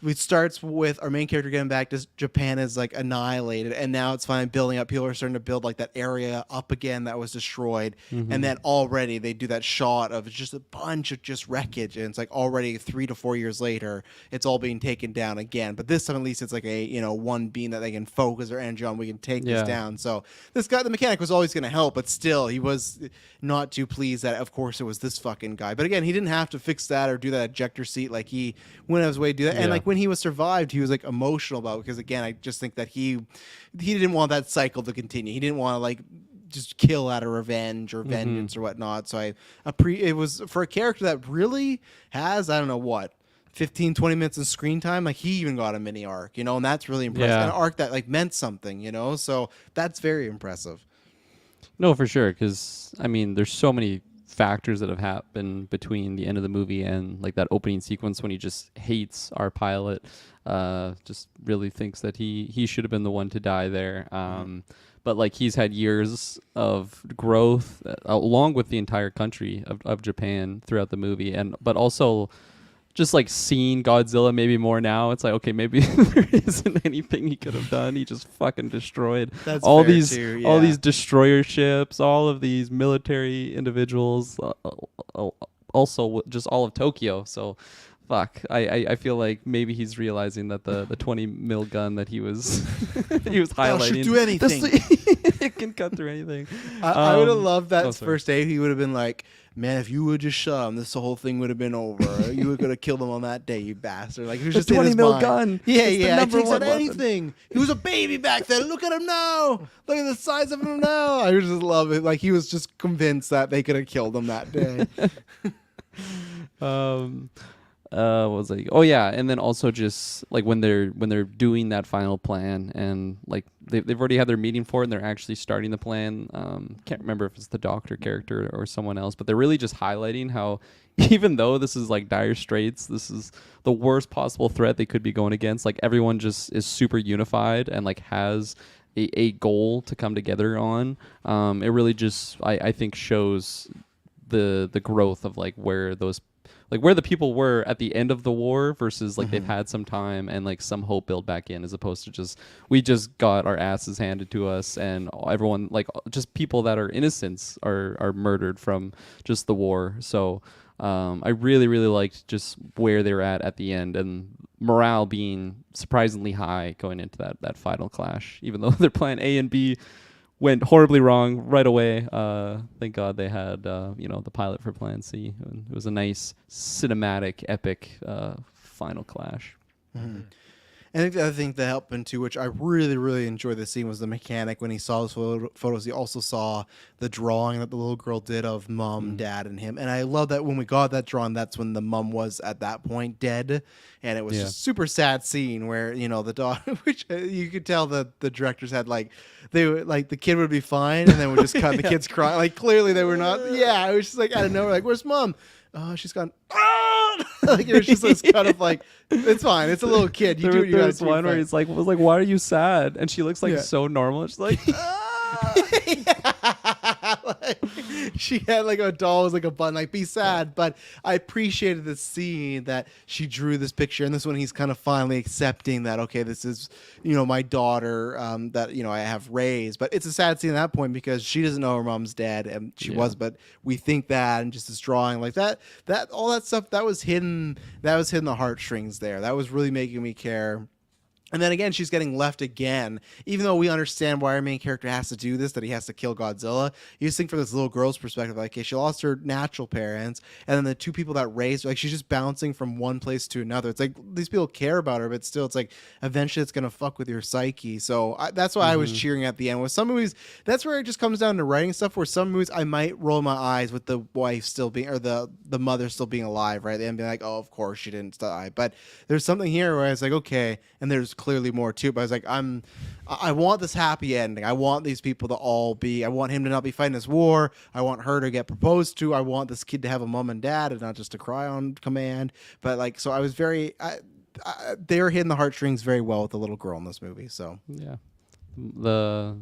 it starts with our main character getting back to Japan is like annihilated, and now it's finally building up. People are starting to build like that area up again that was destroyed, and then already they do that shot of just a bunch of just wreckage, and it's like already 3 to 4 years later, it's all being taken down again. But this time at least it's like a one beam that they can focus their energy on. We can take this down. So this guy, the mechanic, was always going to help, but still he was not too pleased that of course it was this fucking guy. But again, he didn't have to fix that or do that ejector seat. Like he went out of his way to do that, and like when he was survived, he was like emotional about it, because again, I just think that he didn't want that cycle to continue. He didn't want to like just kill out of revenge or vengeance or whatnot. So it was for a character that really has, I don't know what, 15, 20 minutes of screen time. Like he even got a mini arc, and that's really impressive. Yeah. An arc that like meant something, so that's very impressive. No, for sure. Because I mean, there's so many factors that have happened between the end of the movie and like that opening sequence when he just hates our pilot, just really thinks that he should have been the one to die there. But like he's had years of growth along with the entire country of Japan throughout the movie, but also just like seeing Godzilla maybe more now, it's like, okay, maybe there isn't anything he could have done. He just fucking destroyed That's all fair these too, all yeah. these destroyer ships, all of these military individuals, also just all of Tokyo. So fuck, I feel like maybe he's realizing that the 20 mil gun that he was highlighting, do anything. it can cut through anything. I would have loved that sorry. first day. He would have been like, man, if you would just shot him, this whole thing would have been over. You could have killed him on that day, you bastard. Like, he was The just in 20 his mil mind. gun. Yeah, It's the yeah. It number takes one out weapon. anything. He was a baby back then. Look at him now. Look at the size of him now. I just love it. Like, he was just convinced that they could have killed him that day. What was I? Oh yeah, and then also just like when they're doing that final plan, and like they've already had their meeting for it, and they're actually starting the plan. Can't remember if it's the doctor character or someone else, but they're really just highlighting how even though this is like dire straits, this is the worst possible threat they could be going against. Like everyone just is super unified and like has a goal to come together on. It really just I think shows the growth of like where the people were at the end of the war versus like they've had some time and like some hope built back in, as opposed to we just got our asses handed to us, and everyone, like just people that are innocents are murdered from just the war. So I really liked just where they were at the end, and morale being surprisingly high going into that final clash, even though their plan A and B went horribly wrong right away. Thank God they had the pilot for Plan C. And it was a nice cinematic, epic final clash. I think the other thing that helped him too, which I really, really enjoyed the scene, was the mechanic. When he saw those photos, he also saw the drawing that the little girl did of mom, dad, and him. And I love that when we got that drawing, that's when the mom was at that point dead. And it was Yeah. just super sad scene where, the dog, which you could tell that the directors had they were like, the kid would be fine and then would just cut the kids crying. Like clearly they were not. Yeah. It was just like out of nowhere, like, where's mom? Oh, she's gone. Like it was just this kind of like, it's fine. It's a little kid. You do what you gotta There's do. one where he's like, why are you sad? And she looks like Yeah. so normal. She's like, Like, she had like a doll was like a button, like be sad. But I appreciated the scene that she drew this picture, and this one he's kind of finally accepting that okay, this is my daughter that I have raised. But it's a sad scene at that point because she doesn't know her mom's dead, and she was. But we think that, and just this drawing like that all that stuff that was hidden the heartstrings there. That was really making me care. And then again, she's getting left again. Even though we understand why our main character has to do this, that he has to kill Godzilla, you just think from this little girl's perspective, like, okay, she lost her natural parents, and then the two people that raised her, like, she's just bouncing from one place to another. It's like, these people care about her, but still, it's like, eventually it's going to fuck with your psyche. So that's why I was cheering at the end. With some movies, that's where it just comes down to writing stuff, where some movies I might roll my eyes with the wife still being, or the mother still being alive, right? And be like, oh, of course she didn't die. But there's something here where I was like, okay, and there's clearly more too, but I was like, I want this happy ending. I want these people to all be, I want him to not be fighting this war. I want her to get proposed to. I want this kid to have a mom and dad and not just to cry on command. But like, so I was they were hitting the heartstrings very well with the little girl in this movie. So yeah, the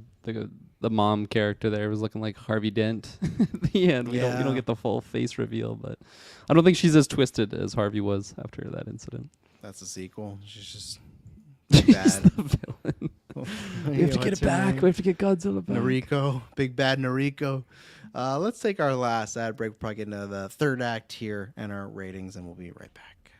mom character there was looking like Harvey Dent. At the end, we don't get the full face reveal, but I don't think she's as twisted as Harvey was after that incident. that's a sequel. She's just She's bad. the villain. We have to get it back. We have to get Godzilla back. Noriko, big bad Noriko. Let's take our last ad break. We'll probably get into the third act here and our ratings, and we'll be right back.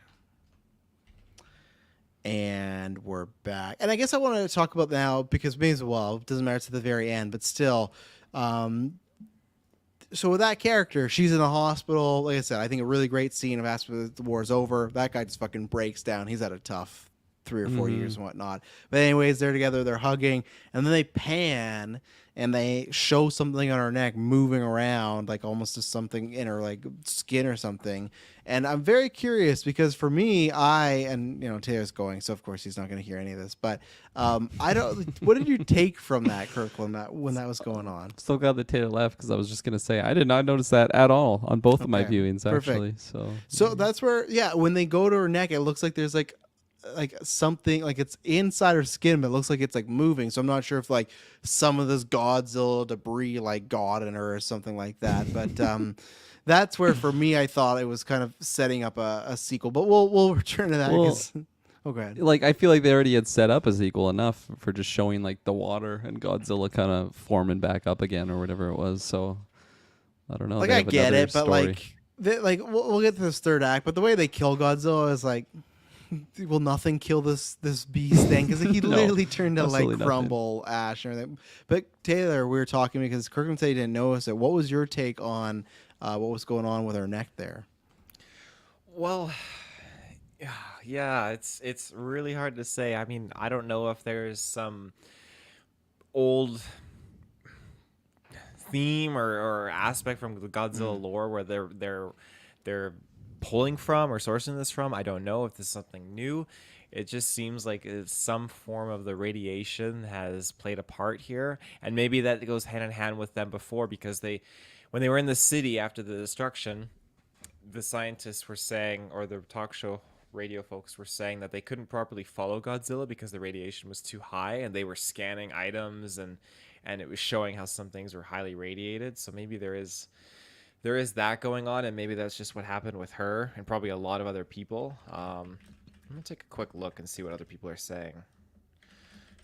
And we're back. And I guess I wanted to talk about now, because maybe as well, it doesn't matter to the very end, but still. So with that character, she's in the hospital. Like I said, I think a really great scene of after the war's over. That guy just fucking breaks down. He's had a tough 3 or 4 years and whatnot. But anyways, they're together, they're hugging, and then they pan and they show something on her neck moving around, like almost just something in her like skin or something. And I'm very curious because for me, Taylor's going, so of course he's not going to hear any of this. But I don't. What did you take from that, Kirk, when that was going on? Still glad that Taylor left, because I was just gonna say I did not notice that at all on both of my Okay, viewings actually. perfect. So that's where, when they go to her neck, it looks like there's like something, like it's inside her skin, but it looks like it's like moving. So I'm not sure if like some of this Godzilla debris like got in her or something like that. But that's where for me I thought it was kind of setting up a sequel. But we'll return to that. Well, Oh, go ahead. like I feel like they already had set up a sequel enough for just showing like the water and Godzilla kind of forming back up again or whatever it was. So I don't know. Like they I have get another it, but story. we'll get to this third act. But the way they kill Godzilla is like, will nothing kill this beast thing? Because he No, literally turned to like absolutely nothing. crumble, ash, and everything. But Taylor, we were talking because Kirkman said he didn't notice it. What was your take on what was going on with her neck there? Well, yeah, it's really hard to say. I mean, I don't know if there's some old theme or aspect from the Godzilla lore where they're pulling from or sourcing this from. I don't know if this is something new. It just seems like it's some form of the radiation has played a part here, and maybe that goes hand in hand with them before, because when they were in the city after the destruction, the scientists were saying, or the talk show radio folks were saying, that they couldn't properly follow Godzilla because the radiation was too high, and they were scanning items and it was showing how some things were highly radiated. So maybe there is that going on, and maybe that's just what happened with her and probably a lot of other people. I'm gonna take a quick look and see what other people are saying.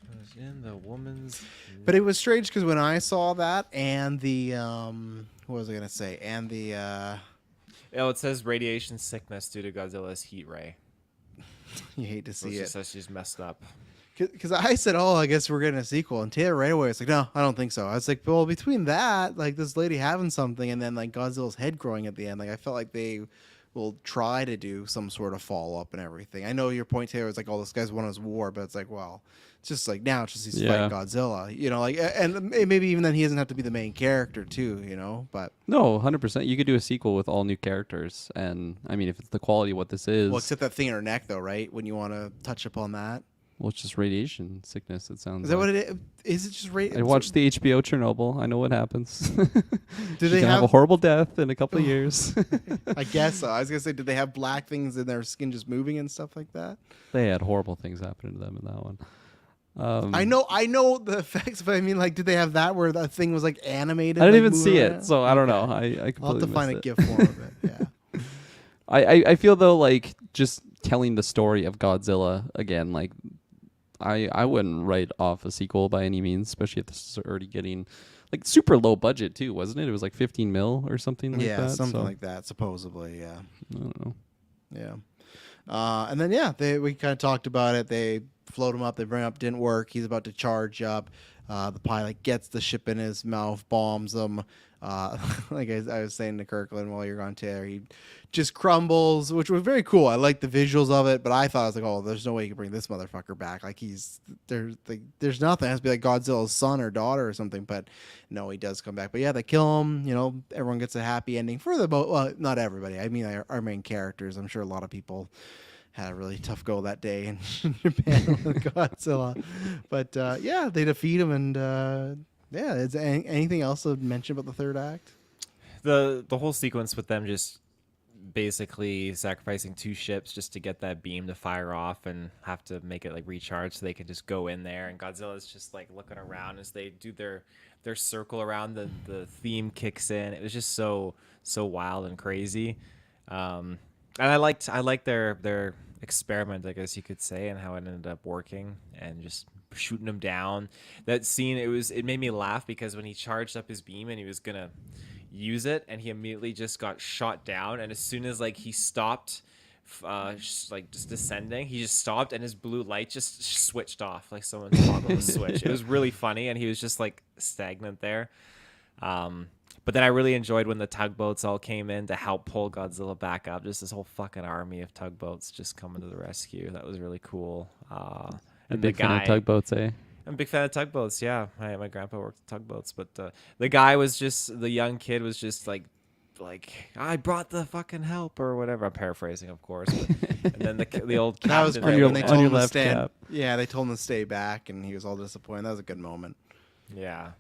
It was in the woman's. But it was strange because when I saw that and the what was I gonna say? And the Oh, it says radiation sickness due to Godzilla's heat ray. you hate to So see she it. says she's messed up. Because I said, oh, I guess we're getting a sequel. And Taylor right away was like, no, I don't think so. I was like, well, between that, like this lady having something and then like Godzilla's head growing at the end, like I felt like they will try to do some sort of follow up and everything. I know your point, Taylor, is like, oh, this guy's won his war, but it's like, well, it's just like now it's just he's fighting Godzilla, like, and maybe even then he doesn't have to be the main character too, but No, 100%. You could do a sequel with all new characters, and I mean, if it's the quality of what this is, well, except that thing in her neck though, right? When you want to touch upon that. well, it's just radiation sickness. It sounds. Is that what it is? Is it just I watched the HBO Chernobyl. I know what happens. Do they have a horrible death in a couple of years? I guess so. I was gonna say, did they have black things in their skin just moving and stuff like that? They had horrible things happen to them in that one. I know the effects, but I mean, like, did they have that where that thing was like animated? I didn't like, even see around? it, so I don't know. I I'll have to completely find a missed it. GIF form of it. Yeah. I feel though, like, just telling the story of Godzilla again, like, I wouldn't write off a sequel by any means, especially if this is already getting like super low budget too, wasn't it? It was like 15 mil or something like that. Yeah, something like that, supposedly. Yeah. I don't know. Yeah. And then we kind of talked about it. They float him up. They bring him up. Didn't work. He's about to charge up. The pilot gets the ship in his mouth, bombs him. Like I was saying to Kirkland while you're gone, Taylor, he just crumbles, which was very cool. I like the visuals of it, but I thought I was like, oh, there's no way you can bring this motherfucker back. Like there's nothing. It has to be like Godzilla's son or daughter or something. But no, he does come back. But yeah, they kill him. Everyone gets a happy ending for the boat. Well, not everybody. I mean, our main characters. I'm sure a lot of people had a really tough go that day in Japan with Godzilla. But yeah, they defeat him, and yeah. Is anything else to mention about the third act? The whole sequence with them just basically sacrificing 2 ships just to get that beam to fire off and have to make it like recharge so they can just go in there, and Godzilla's just like looking around as they do their circle around, the theme kicks in. It was just so wild and crazy. And I liked their experiment, I guess you could say, and how it ended up working and just shooting him down. That scene, it made me laugh because when he charged up his beam and he was gonna use it, and he immediately just got shot down, and as soon as like he stopped just descending, he just stopped and his blue light just switched off like someone toggled the switch. It was really funny, and he was just like stagnant there. But then I really enjoyed when the tugboats all came in to help pull Godzilla back up. Just this whole fucking army of tugboats just coming to the rescue. That was really cool. And big fan of tugboats, eh? I'm a big fan of tugboats. Yeah, my grandpa worked at tugboats, but the guy was just, the young kid was just like I brought the fucking help or whatever. I'm paraphrasing, of course. But, and then the old that was captain, great when they told him to left stand. cap. Yeah, they told him to stay back, and he was all disappointed. That was a good moment. Yeah.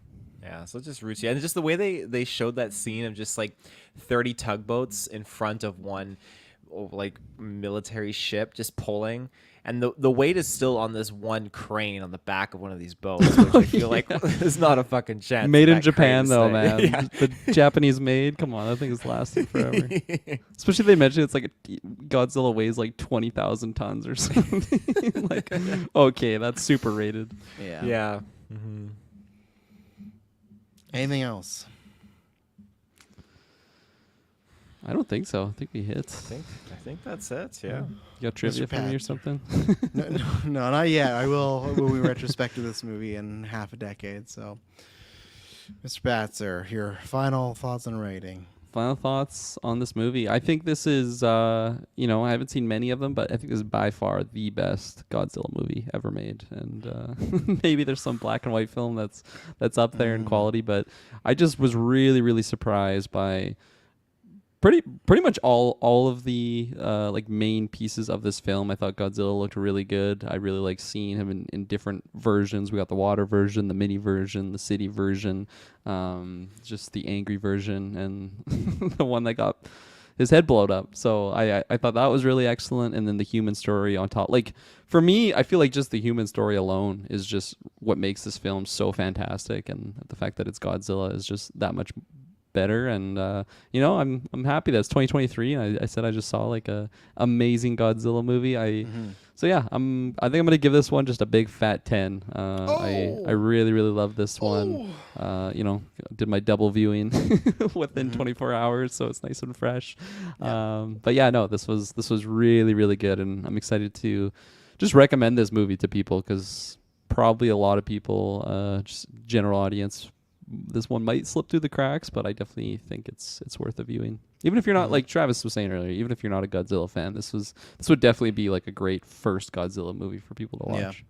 Yeah, so just rootsy. And just the way they showed that scene of just like 30 tugboats in front of one like military ship just pulling, and the weight is still on this one crane on the back of one of these boats, which I feel like is not a fucking chance. Made in that Japan crane's though, there. man. Yeah. The Japanese made. Come on, that thing has lasted forever. Especially they mentioned it's like Godzilla weighs like 20,000 tons or something. Like, okay, that's super rated. Yeah. Yeah. Mm-hmm. Anything else? I don't think so. I think we hit. I think that's it. Yeah. You got trivia for me or Pat. something? No, not yet. I will when we retrospect this movie in half a decade. So, Mr. Batzer, your final thoughts and rating. Final thoughts on this movie. I think this is, I haven't seen many of them, but I think this is by far the best Godzilla movie ever made. And maybe there's some black and white film that's up there in quality, but I just was really, really surprised by pretty much all of the like main pieces of this film. I thought Godzilla looked really good. I really like seeing him in different versions. We got the water version, the mini version, the city version, just the angry version, and the one that got his head blown up. So I thought that was really excellent. And then the human story on top. Like for me, I feel like just the human story alone is just what makes this film so fantastic, and the fact that it's Godzilla is just that much better. And I'm happy that it's 2023, and I said I just saw like a amazing Godzilla movie. So yeah, I think I'm gonna give this one just a big fat 10. I really, really love this one. Did my double viewing within 24 hours, so it's nice and fresh. But yeah, no, this was really, really good, and I'm excited to just recommend this movie to people, because probably a lot of people, just general audience, this one might slip through the cracks, but I definitely think it's worth a viewing. Even if you're not, like Travis was saying earlier, even if you're not a Godzilla fan, this would definitely be like a great first Godzilla movie for people to watch.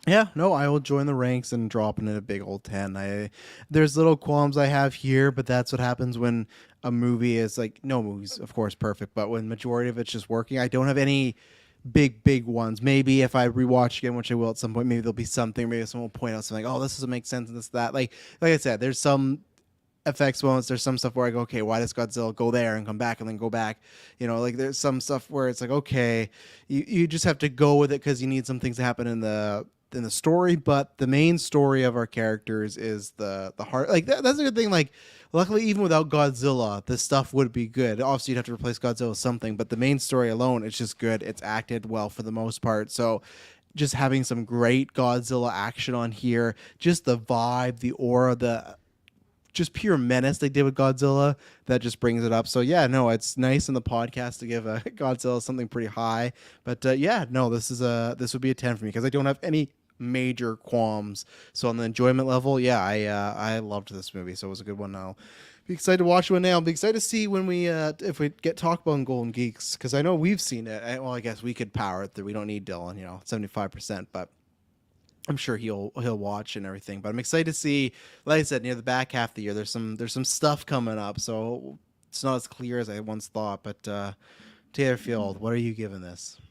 Yeah, no, I will join the ranks and drop in a big old 10. There's little qualms I have here, but that's what happens when a movie is like, no movie's of course perfect, but when majority of it's just working. I don't have any big ones. Maybe if I rewatch again, which I will at some point, maybe there'll be something, maybe someone will point out something, oh, this doesn't make sense and this, that. Like I said, there's some effects moments, there's some stuff where I go, okay, why does Godzilla go there and come back and then go back? Like there's some stuff where it's like, okay, you just have to go with it because you need some things to happen in the story, but the main story of our characters is the heart. Like that's a good thing. Like, luckily, even without Godzilla, this stuff would be good. Obviously, you'd have to replace Godzilla with something, but the main story alone, it's just good. It's acted well for the most part. So, just having some great Godzilla action on here, just the vibe, the aura, the just pure menace they did with Godzilla, that just brings it up. So yeah, no, it's nice in the podcast to give Godzilla something pretty high. But yeah, no, this would be a 10 for me because I don't have any major qualms. So on the enjoyment level, yeah, I loved this movie, so it was a good one. I'll be excited to watch one now. I'll be excited to see when we if we get talk about Golden Geeks, because I know we've seen it. Well, I guess we could power it through. We don't need Dylan, 75%, but I'm sure he'll watch and everything. But I'm excited to see, like I said, near the back half of the year, there's some stuff coming up, so it's not as clear as I once thought. But Taylor Field, what are you giving this?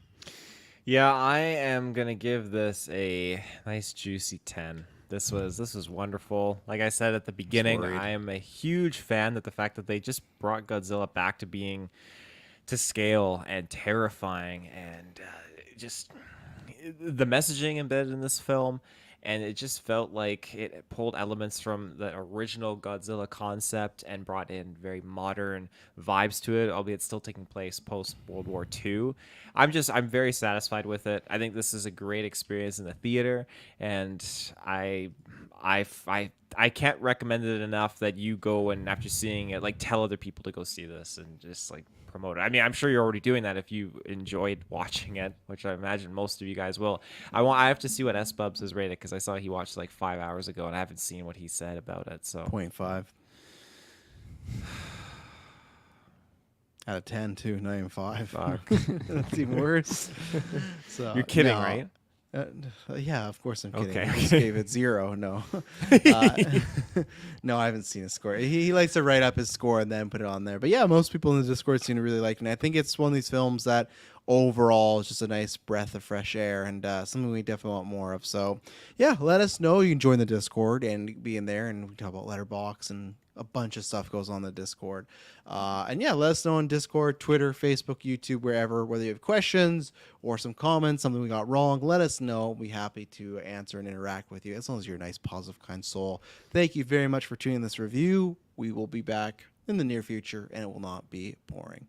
Yeah, I am gonna give this a nice juicy 10. This was wonderful. Like I said at the beginning, I am a huge fan that the fact that they just brought Godzilla back to being to scale and terrifying, and just the messaging embedded in this film, and it just felt like it pulled elements from the original Godzilla concept and brought in very modern vibes to it, albeit still taking place post World War II. I'm very satisfied with it. I think this is a great experience in the theater, and I can't recommend it enough that you go and, after seeing it, like, tell other people to go see this and just like promote it. I mean, I'm sure you're already doing that if you enjoyed watching it, which I imagine most of you guys will. I have to see what S Bubs has rated, because I saw he watched like 5 hours ago and I haven't seen what he said about it. So 0.5 out of 10 too, not even 5. That's even worse. So you're kidding, no. right? Yeah, of course I'm kidding. Okay. I just gave it 0. No, no, I haven't seen his score. He likes to write up his score and then put it on there. But yeah, most people in the Discord seem to really like it. And I think it's one of these films that overall is just a nice breath of fresh air, and something we definitely want more of. So yeah, let us know. You can join the Discord and be in there, and we can talk about Letterboxd, and a bunch of stuff goes on the Discord. And yeah, let us know on Discord, Twitter, Facebook, YouTube, wherever, whether you have questions or some comments, something we got wrong, let us know. We'll be happy to answer and interact with you, as long as you're a nice, positive, kind soul. Thank you very much for tuning in this review. We will be back in the near future, and it will not be boring.